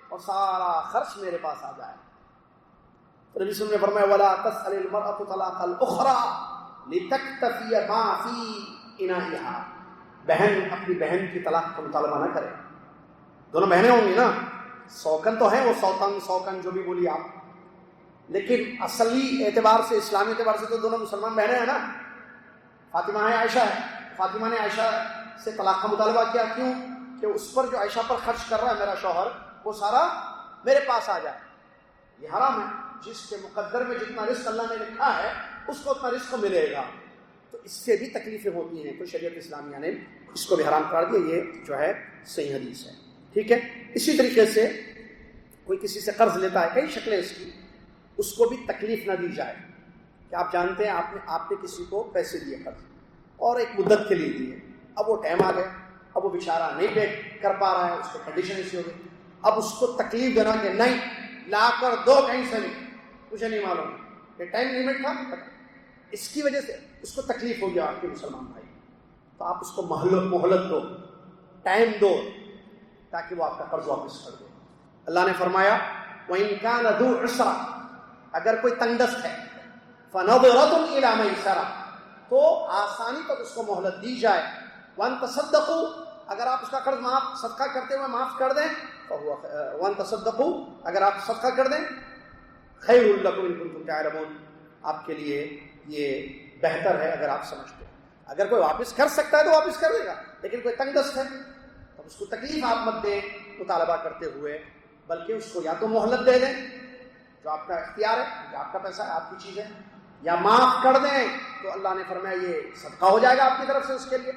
[SPEAKER 1] اور سارا خرچ میرے پاس آ جائے۔ تو نبی صلی اللہ علیہ وسلم نے فرمایا وَلَا تَسْأَلِ الْمَرْأَةُ طَلَاقَ الْأُخْرَى لِتَكْتَفِيَ مَا فِي إِنَائِهَا، بہن اپنی بہن کی طلاق کا مطالبہ نہ کرے۔ دونوں بہنیں ہوں گی نا، سوکن تو ہیں، وہ سوکن جو بھی بولی آپ، لیکن اصلی اعتبار سے، اسلامی اعتبار سے تو دونوں مسلمان بہنیں ہیں نا۔ فاطمہ ہے، عائشہ ہے، فاطمہ نے عائشہ سے طلاق کا مطالبہ کیا، کیوں؟ کہ اس پر جو عائشہ پر خرچ کر رہا ہے میرا شوہر، وہ سارا میرے پاس آ جائے۔ یہ حرام ہے، جس کے مقدر میں جتنا رزق اللہ نے لکھا ہے اس کو اتنا رزق ملے گا، تو اس سے بھی تکلیفیں ہوتی ہیں، تو شریعت اسلامیہ نے اس کو بھی حرام قرار دیا۔ یہ جو ہے صحیح حدیث ہے، ٹھیک ہے۔ اسی طریقے سے کوئی کسی سے قرض لیتا ہے، کئی شکلیں اس کی، اس کو بھی تکلیف نہ دی جائے کہ آپ جانتے ہیں آپ نے کسی کو پیسے دیے قرض، اور ایک مدت کے لیے دیے، اب وہ ٹائم آ گیا، اب وہ بیچارہ نہیں پے کر پا رہا ہے، اس کو کنڈیشن ایسی ہو گئی، اب اس کو تکلیف دینا کہ نہیں لا کر دو کہیں سے نہیں، مجھے نہیں معلوم، یہ ٹائم لمٹ تھا، اس کی وجہ سے اس کو تکلیف ہو گیا آپ کے مسلمان بھائی، تو آپ اس کو مہلت دو، ٹائم دو، تاکہ وہ آپ کا قرض واپس کر دے۔ اللہ نے فرمایا وَإِن كَانَ ذُو عُسْرَةٍ، اگر کوئی تنگ دست ہے، فَنَظِرَةٌ إِلَىٰ مَيْسَرَةٍ، تو آسانی تک اس کو مہلت دی جائے، وَأَن تَصَدَّقُوا، اگر آپ اس کا قرض صدقہ کرتے ہوئے معاف کر دیں، وَأَن تَصَدَّقُوا، اگر آپ صدقہ کر دیں، خَيْرٌ لَكُمْ إِن كُنتُمْ تَعْلَمُونَ، آپ کے لیے یہ بہتر ہے اگر آپ سمجھتے ہیں۔ اگر کوئی واپس کر سکتا ہے تو واپس کر دے گا، لیکن کوئی تنگ دست ہے تو اس کو تکلیف آپ مت دیں مطالبہ کرتے ہوئے، بلکہ اس کو یا تو مہلت دے دیں جو آپ کا اختیار ہے، جو آپ کا پیسہ ہے، آپ کی چیز ہے، یا معاف کر دیں تو اللہ نے فرمایا یہ صدقہ ہو جائے گا آپ کی طرف سے اس کے لیے،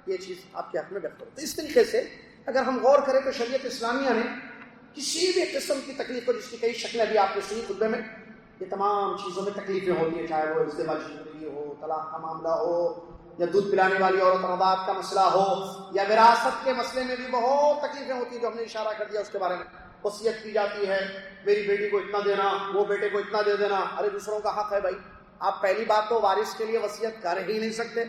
[SPEAKER 1] یہ چیز آپ کے حق میں بہتر ہو۔ تو اس طریقے سے اگر ہم غور کریں تو شریعت اسلامیہ نے کسی بھی قسم کی تکلیف کو، جس کی کئی شکلیں بھی آپ نے سنی خطبے میں، یہ تمام چیزوں میں تکلیفیں ہوتی ہیں، چاہے وہ ازدواج زندگی ہو، طلاق کا معاملہ ہو، یا دودھ پلانے والی عورت رضاعت کا مسئلہ ہو، یا وراثت کے مسئلے میں بھی بہت تکلیفیں ہوتی ہیں جو ہم نے اشارہ کر دیا اس کے بارے میں۔ وصیت کی جاتی ہے، میری بیٹی کو اتنا دینا، وہ بیٹے کو اتنا دے دینا، ارے دوسروں کا حق ہے بھائی۔ آپ پہلی بات تو وارث کے لیے وصیت کر ہی نہیں سکتے،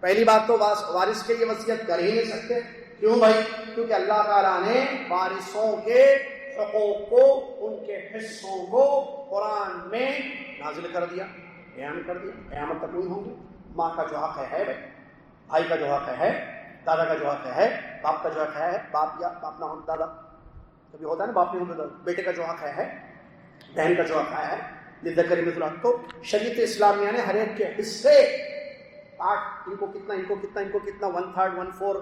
[SPEAKER 1] پہلی بات تو وارث کے لیے وصیت کر ہی نہیں سکتے۔ کیوں بھائی؟ کیونکہ اللہ تعالیٰ نے وارثوں کے حقوق کو، ان کے حصوں کو قرآن میں نازل کر دیا، بیان کر دیا، قیامت تک نہیں ہوں گے۔ ماں کا جو حق ہے بھائی، بھائی کا جو حق ہے، دادا کا جو حق ہے، باپ کا جو حق ہے، باپ یا باپ نہ ہو دادا، کبھی ہوتا ہے نا باپ نہیں ہوتا، بیٹے کا جو حق ہے، بہن کا جو حق ہے، للذکر مثل الانثیین۔ تو شریعت اسلامیہ نے ہر ایک کے حصے، پارٹ، ان کو کتنا، ان کو کتنا، ان کو کتنا، 1/3 1/4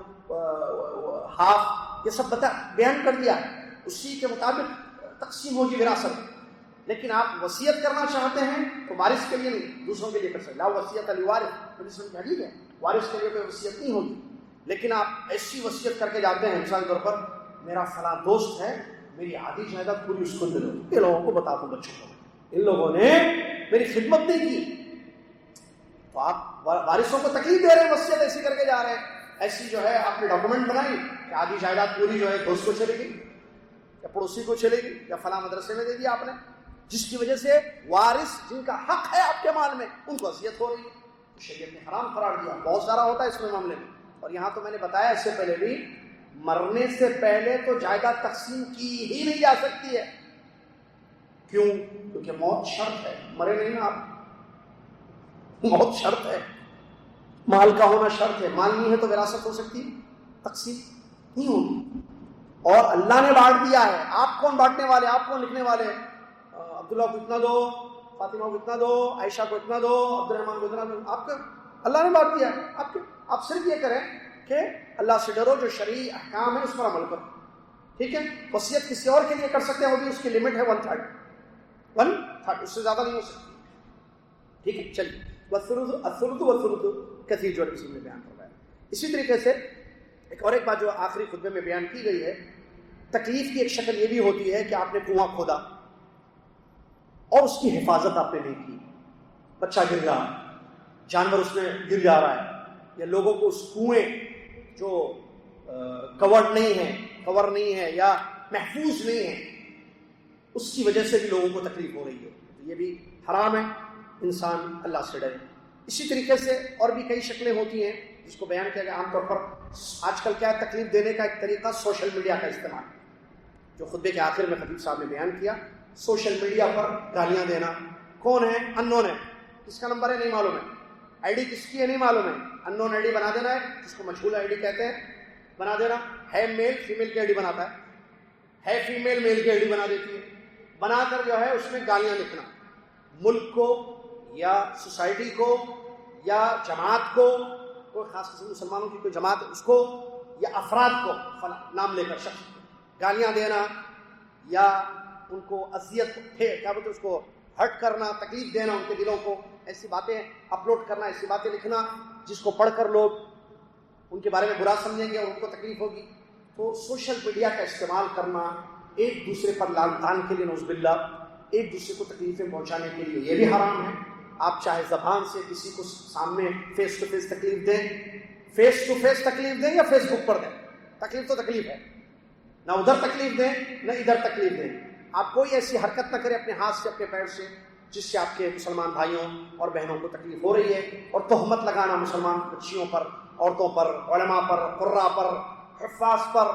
[SPEAKER 1] ہاف، یہ سب بیان کر دیا، اسی کے مطابق تقسیم ہوگی وراثت۔ لیکن آپ وصیت کرنا چاہتے ہیں تو وارث کے لیے نہیں، دوسروں کے لیے کر سکتے۔ لا وصیت لوارث، حدیث میں حدیث ہے، وارث کے لیے کوئی وصیت نہیں ہوگی۔ لیکن آپ ایسی وصیت کر کے جاتے ہیں، مثال کے طور پر میرا فلاں دوست ہے، میری آدھی جائیداد پوری اس کو دے دو۔ یہ لوگوں کو بتا دوں، بچوں کو، ان لوگوں نے میری خدمت نہیں کی، تو آپ وارثوں کو تکلیف دے رہے ہیں، وصیت ایسی کر کے جا رہے ہیں۔ ایسی جو ہے آپ نے ڈاکومنٹ بنائی کہ آدھی جائیداد پوری جو ہے دوست کو چلے گی، یا پڑوسی کو چلے گی، یا فلاں مدرسے میں دے دیا آپ نے، جس کی وجہ سے وارث جن کا حق ہے آپ کے مال میں، ان کو اذیت ہو رہی ہے۔ شریعت نے حرام قرار دیا، بہت سارا ہوتا ہے اس میں معاملے میں۔ اور یہاں تو میں نے بتایا اس سے پہلے بھی، مرنے سے پہلے تو جائیداد تقسیم کی ہی نہیں جا سکتی ہے۔ کیوں؟ کیونکہ موت شرط ہے، مرے نہیں نا آپ، موت شرط ہے، مال کا ہونا شرط ہے۔ مال نہیں ہے تو وراثت ہو سکتی، تقسیم نہیں ہوگی۔ اور اللہ نے بانٹ دیا ہے، آپ کون بانٹنے والے، آپ کون لکھنے والے؟ عبداللہ کو اتنا دو، فاطمہ کو اتنا دو، عائشہ کو اتنا دو، عبد الرحمن کو اتنا دو، آپ کا اللہ نے بانٹ دیا ہے۔ آپ صرف یہ کریں کہ اللہ سے ڈرو، جو شرعی احکام ہے اس پر عمل کرو، ٹھیک ہے؟ وصیت کسی اور کے لیے کر سکتے ہیں، وہ بھی اس کی لمٹ ہے 1/3، اس سے زیادہ نہیں ہو سکتی، ٹھیک ہے؟ چلیے، الثلث کثیر جو رسول نے بیان کروایا۔ اسی طریقے سے ایک بات جو آخری خطبے میں بیان کی گئی ہے، تکلیف کی ایک شکل یہ بھی ہوتی ہے کہ آپ نے کنواں کھودا اور اس کی حفاظت آپ نے نہیں کی، بچہ گر رہا، جانور اس میں گر جا رہا ہے، یا لوگوں کو اس کنویں جو کور نہیں ہے یا محفوظ نہیں ہے، اس کی وجہ سے بھی لوگوں کو تکلیف ہو رہی ہے، تو یہ بھی حرام ہے، انسان اللہ سے ڈرے۔ اسی طریقے سے اور بھی کئی شکلیں ہوتی ہیں جس کو بیان کیا گیا۔ عام طور پر آج کل کیا ہے، تکلیف دینے کا ایک طریقہ سوشل میڈیا کا استعمال، جو خطبے کے آخر میں خطیب صاحب نے بیان کیا، سوشل میڈیا پر گالیاں دینا۔ کون ہے؟ اننون ہے، کس کا نمبر ہے نہیں معلوم ہے، آئی ڈی کس کی ہے نہیں معلوم ہے، اننون آئی ڈی بنا دینا ہے، جس کو مجہول آئی ڈی کہتے ہیں، بنا دینا ہے۔ میل فیمیل کی آئی ڈی بناتا ہے فیمیل میل کی آئی ڈی بنا دیتی ہے، بنا کر جو ہے اس میں گالیاں لکھنا، ملک کو یا سوسائٹی کو یا جماعت کو، کوئی خاص قسم مسلمانوں کی کوئی جماعت اس کو، یا افراد کو نام لے کر شخص گالیاں دینا، یا ان کو اذیت کیا بولتے اس کو ہرٹ کرنا، تکلیف دینا ان کے دلوں کو، ایسی باتیں اپلوڈ کرنا، ایسی باتیں لکھنا جس کو پڑھ کر لوگ ان کے بارے میں برا سمجھیں گے اور ان کو تکلیف ہوگی۔ تو سوشل میڈیا کا استعمال کرنا ایک دوسرے پر لعن طعن کے لیے، نعوذ باللہ، ایک دوسرے کو تکلیفیں پہنچانے کے لیے، یہ بھی حرام ہے۔ آپ چاہے زبان سے کسی کو سامنے فیس ٹو فیس تکلیف دیں، فیس ٹو فیس تکلیف دیں یا فیس بک پر دیں، تکلیف تو تکلیف ہے، نہ ادھر تکلیف دیں نہ ادھر تکلیف دیں۔ آپ کوئی ایسی حرکت نہ کریں اپنے ہاتھ سے، اپنے پیر سے، جس سے آپ کے مسلمان بھائیوں اور بہنوں کو تکلیف ہو رہی ہے۔ اور تہمت لگانا مسلمان بچیوں پر، عورتوں پر، علماء پر، قراء پر، حفاظ پر،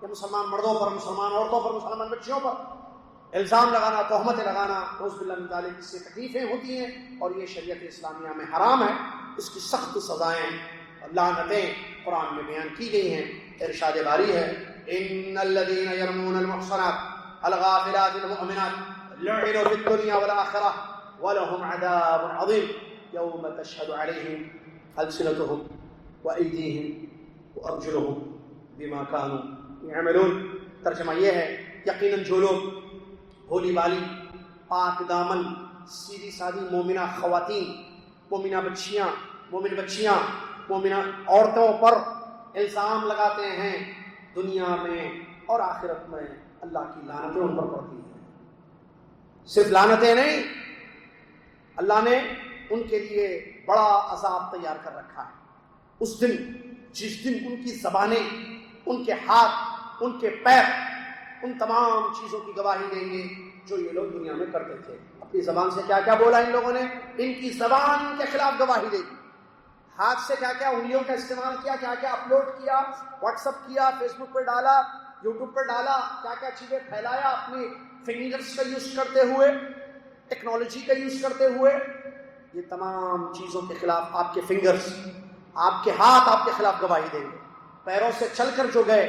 [SPEAKER 1] یا مسلمان مردوں پر، مسلمان عورتوں پر، مسلمان بچیوں پر الزام لگانا، تہمتیں لگانا، نعوذ باللہ من ذالک، اس سے تکلیفیں ہوتی ہیں، اور یہ شریعت اسلامیہ میں حرام ہے۔ اس کی سخت سزائیں، لعنتیں قرآن میں بیان کی گئی ہیں۔ ارشاد باری ہے، ان الذين يرمون المحصنات الغافلات المؤمنات لعنوا في الدنيا والآخرة ولهم عذاب عظيم يوم تشهد عليهم ألسنتهم وأيديهم وأرجلهم بما كانوا يعملون. ترجمہ یہ ہے یقیناً جو لوگ بھولی بالی پاک دامن سیدھی سادھی مومنہ خواتین، مومنہ بچیاں، مومنہ عورتوں پر الزام لگاتے ہیں دنیا میں اور آخرت میں اللہ کی لعنتیں ان پر پڑتی ہیں. صرف لعنتیں نہیں، اللہ نے ان کے لیے بڑا عذاب تیار کر رکھا ہے. اس دن جس دن ان کی زبانیں، ان کے ہاتھ، ان کے پیر ان تمام چیزوں کی گواہی دیں گے جو یہ لوگ دنیا میں کرتے تھے. اپنی زبان سے کیا کیا بولا ان لوگوں نے، ان کی زبان کے خلاف گواہی دے گی. ہاتھ سے کیا کیا انگلیوں کا استعمال کیا، کیا کیا اپلوڈ کیا، واٹس ایپ کیا، فیس بک پہ ڈالا، یوٹیوب پہ ڈالا، کیا کیا چیزیں پھیلایا اپنی فنگرز کا یوز کرتے ہوئے، ٹیکنالوجی کا یوز کرتے ہوئے. یہ تمام چیزوں کے خلاف آپ کے فنگرز، آپ کے ہاتھ آپ کے خلاف گواہی دیں گے. پیروں سے چل کر جو گئے،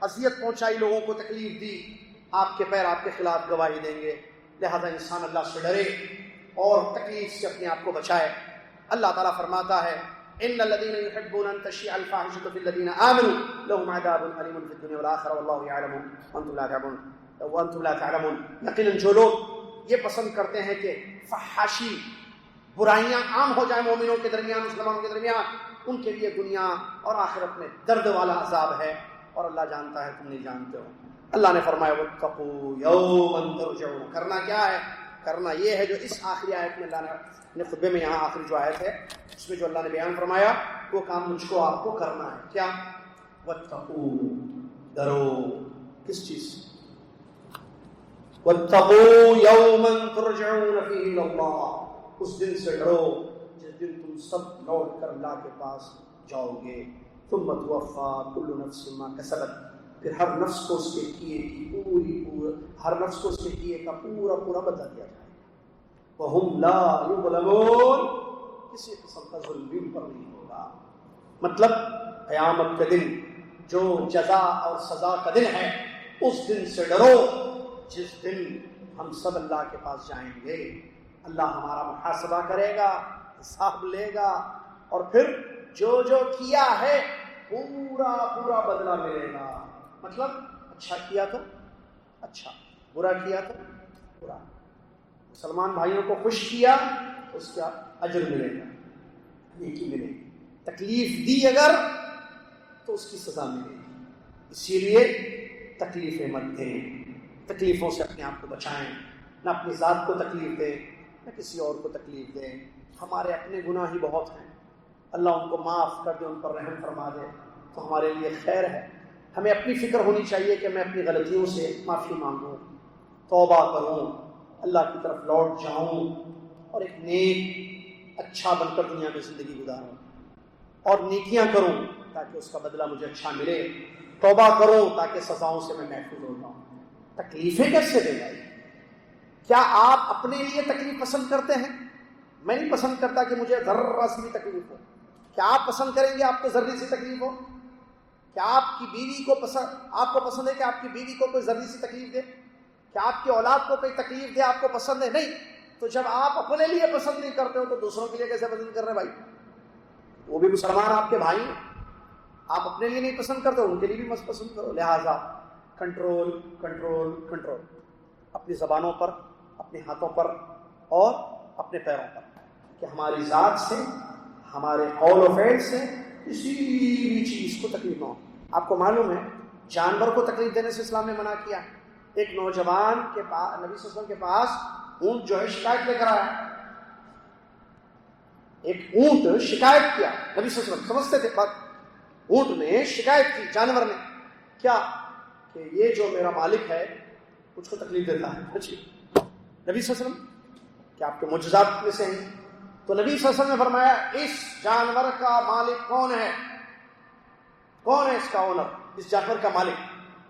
[SPEAKER 1] اذیت پہنچائی، لوگوں کو تکلیف دی، آپ کے پیر آپ کے خلاف گواہی دیں گے. لہذا انسان اللہ سے ڈرے اور تکلیف سے اپنے آپ کو بچائے. اللہ تعالیٰ فرماتا ہے ان الذين يحبون ان تشيع الفاحشة في الذين آمنوا لهم عذاب أليم في الدنيا والآخرة والله يعلم وأنتم لا تعلمون. یقیناً جو لوگ یہ پسند کرتے ہیں کہ فحاشی، برائیاں عام ہو جائیں مومنوں کے درمیان، مسلمانوں کے درمیان، ان کے لیے دنیا اور آخرت میں درد والا عذاب ہے اور اللہ جانتا ہے، تم نہیں جانتے ہو. اللہ نے فرمایا واتقوا یوما ترجعون. کرنا کیا ہے؟ کرنا یہ ہے جو اس آخری آیت میں اللہ نے خطبے میں، یہاں آخری جو آیت ہے اس میں جو اللہ نے بیان فرمایا وہ کام مجھ کو آپ کو کرنا ہے. کیا؟ واتقوا، ڈرو. کس چیز؟ واتقوا یوما ترجعون فیہ الی اللہ. اس دن سے ڈرو جس دن تم سب لوٹ کر اللہ کے پاس جاؤ گے. ثم توفی کل نفس ما کسبت. پھر ہر نفس کو اس کے کیے کی ہر نفس کو اس کے کیے کا پورا بدلہ دیا جائے. وَهُمْ لَا يُظْلَمُونَ. کسی قسم کا ظلم بھی پر نہیں ہوگا. مطلب قیامت کا دن جو جزا اور سزا کا دن ہے، اس دن سے ڈرو جس دن ہم سب اللہ کے پاس جائیں گے. اللہ ہمارا محاسبہ کرے گا، حساب لے گا اور پھر جو کیا ہے پورا بدلہ ملے گا. مطلب اچھا کیا تو اچھا، برا کیا تو برا. مسلمان بھائیوں کو خوش کیا اس کا اجر ملے گا، نیکی ملے گی. تکلیف دی اگر تو اس کی سزا ملے گی. اسی لیے تکلیفیں مت دیں، تکلیفوں سے اپنے آپ کو بچائیں. نہ اپنی ذات کو تکلیف دیں نہ کسی اور کو تکلیف دیں. ہمارے اپنے گناہ ہی بہت ہیں، اللہ ان کو معاف کر دے، ان پر رحم فرما دے تو ہمارے لیے خیر ہے. ہمیں اپنی فکر ہونی چاہیے کہ میں اپنی غلطیوں سے معافی مانگوں، توبہ کروں، اللہ کی طرف لوٹ جاؤں اور ایک نیک اچھا بن کر دنیا میں زندگی گزاروں اور نیکیاں کروں تاکہ اس کا بدلہ مجھے اچھا ملے. توبہ کروں تاکہ سزاؤں سے میں محفوظ ہو جاؤں. تکلیفیں کیسے دے گا؟ کیا آپ اپنے لیے تکلیف پسند کرتے ہیں؟ میں نہیں پسند کرتا کہ مجھے ذرہ سی بھی تکلیف ہو. کیا آپ پسند کریں گے آپ کو ذرہ سی تکلیف ہو؟ کیا آپ کی بیوی کو آپ کو پسند ہے کہ آپ کی بیوی کو کوئی ذرہ سی تکلیف دے؟ کیا آپ کی اولاد کو کوئی تکلیف دے آپ کو پسند ہے؟ نہیں. تو جب آپ اپنے لیے پسند نہیں کرتے ہو تو دوسروں کے لیے کیسے پسند کر رہے بھائی؟ وہ بھی مسلمان آپ کے بھائی ہیں. آپ اپنے لیے نہیں پسند کرتے ان کے لیے بھی مت پسند کرو. لہذا کنٹرول اپنی زبانوں پر، اپنے ہاتھوں پر اور اپنے پیروں پر کہ ہماری ذات سے، ہمارے قول و فعل سے کسی بھی چیز کو تکلیف نہ ہو. آپ کو معلوم ہے جانور کو تکلیف دینے سے اسلام نے منع کیا. ایک نوجوان کے پاس، نبی صلی اللہ علیہ وسلم کے پاس اونٹ جو ہے شکایت لے کر آیا. ایک اونٹ شکایت کیا، نبی صلی اللہ علیہ وسلم سمجھتے تھے بات. اونٹ نے شکایت کی جانور نے، کیا کہ یہ جو میرا مالک ہے مجھ کو تکلیف دیتا ہے. نبی صلی اللہ علیہ وسلم کیا آپ کے معجزات میں سے ہیں؟ تو نبی صلی اللہ علیہ وسلم نے فرمایا اس جانور کا مالک کون ہے؟ کون ہے اس کا اونر، اس جانور کا مالک؟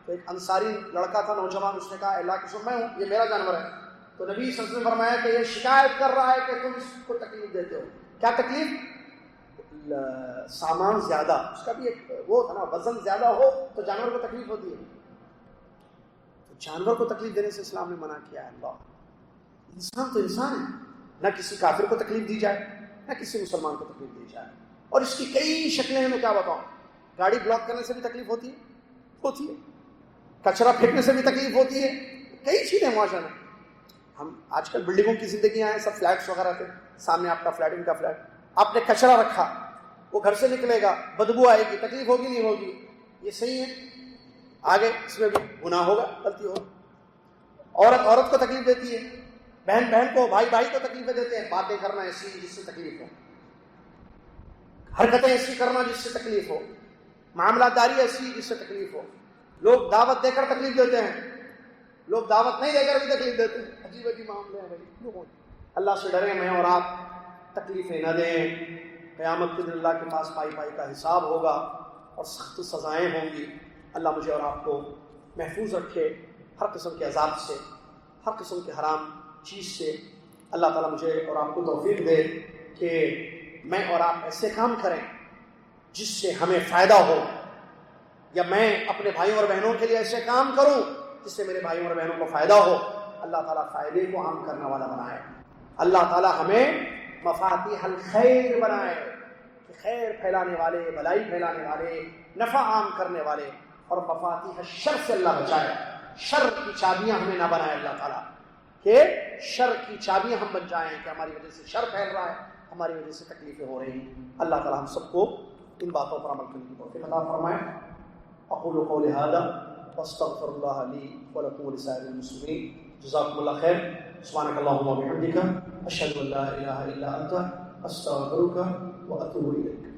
[SPEAKER 1] تو ایک انصاری لڑکا تھا نوجوان، اس نے کہا اللہ کی قسم میں ہوں، یہ میرا جانور ہے. تو نبی صلی اللہ علیہ وسلم نے فرمایا کہ یہ شکایت کر رہا ہے کہ تم اس کو تکلیف دیتے ہو. کیا تکلیف؟ سامان زیادہ، اس کا بھی ایک وہ تھا نا، وزن زیادہ ہو تو جانور کو تکلیف ہوتی ہے. تو جانور کو تکلیف دینے سے اسلام نے منع کیا ہے. اللہ، انسان تو انسان ہے، نہ کسی کافر کو تکلیف دی جائے نہ کسی مسلمان کو تکلیف دی جائے. اور اس کی کئی شکلیں ہیں، میں کیا بتاؤں، گاڑی بلاک کرنے سے بھی تکلیف ہوتی ہے، کچرا پھینکنے سے بھی تکلیف ہوتی ہے، کئی چیزیں معاشرے میں. ہم آج کل بلڈنگوں کی زندگیاں ہیں، سب فلیٹس وغیرہ تھے، سامنے آپ کا فلیٹ، ان کا فلیٹ، آپ نے کچرا رکھا، وہ گھر سے نکلے گا، بدبو آئے گی، تکلیف ہوگی نہیں ہوگی؟ یہ صحیح ہے؟ آگے اس میں بھی گناہ ہوگا، غلطی ہوگا. عورت کو تکلیف دیتی ہے، بہن کو، بھائی کو تکلیفیں دیتے ہیں. باتیں کرنا ایسی جس سے تکلیف ہو، حرکتیں ایسی کرنا جس سے تکلیف ہو، معاملات داری ایسی جس سے تکلیف ہو. لوگ دعوت دے کر تکلیف دیتے ہیں، لوگ دعوت نہیں دے کر بھی تکلیف دیتے ہیں. عجیب عجیب معاملے ہیں بھائی. اللہ سے ڈریں، میں اور آپ تکلیفیں نہ دیں. قیامت کے دن اللہ کے پاس پائی کا حساب ہوگا اور سخت سزائیں ہوں گی. اللہ مجھے اور آپ کو محفوظ رکھے ہر قسم کے عذاب سے، ہر قسم کے حرام چیز سے. اللہ تعالیٰ مجھے اور آپ کو توفیق دے کہ میں اور آپ ایسے کام کریں جس سے ہمیں فائدہ ہو، یا میں اپنے بھائیوں اور بہنوں کے لیے ایسے کام کروں جس سے میرے بھائیوں اور بہنوں کو فائدہ ہو. اللہ تعالیٰ فائدے کو عام کرنے والا بنائے. اللہ تعالیٰ ہمیں مفاتیح الخیر بنائے، کہ خیر پھیلانے والے، بھلائی پھیلانے والے، نفع عام کرنے والے. اور مفاتیح الشر سے اللہ بچائے، شر کی چابیاں ہمیں نہ بنائے اللہ تعالیٰ، کہ شر کی چابیاں ہم بن جائیں کہ ہماری وجہ سے شر پھیل رہا ہے، ہماری وجہ سے تکلیفیں ہو رہی ہیں. اللہ تعالیٰ ہم سب کو ان باتوں پر عمل کرنے کی توفیق عطا فرمائے. اقول قولی ھذا واستغفر اللہ لی ولکم ولسائر المسلمین. جزاکم اللہ خیر. سبحانک اللہم وبحمدک، اشہد ان لا الہ الا انت، استغفرک واتوب الیک.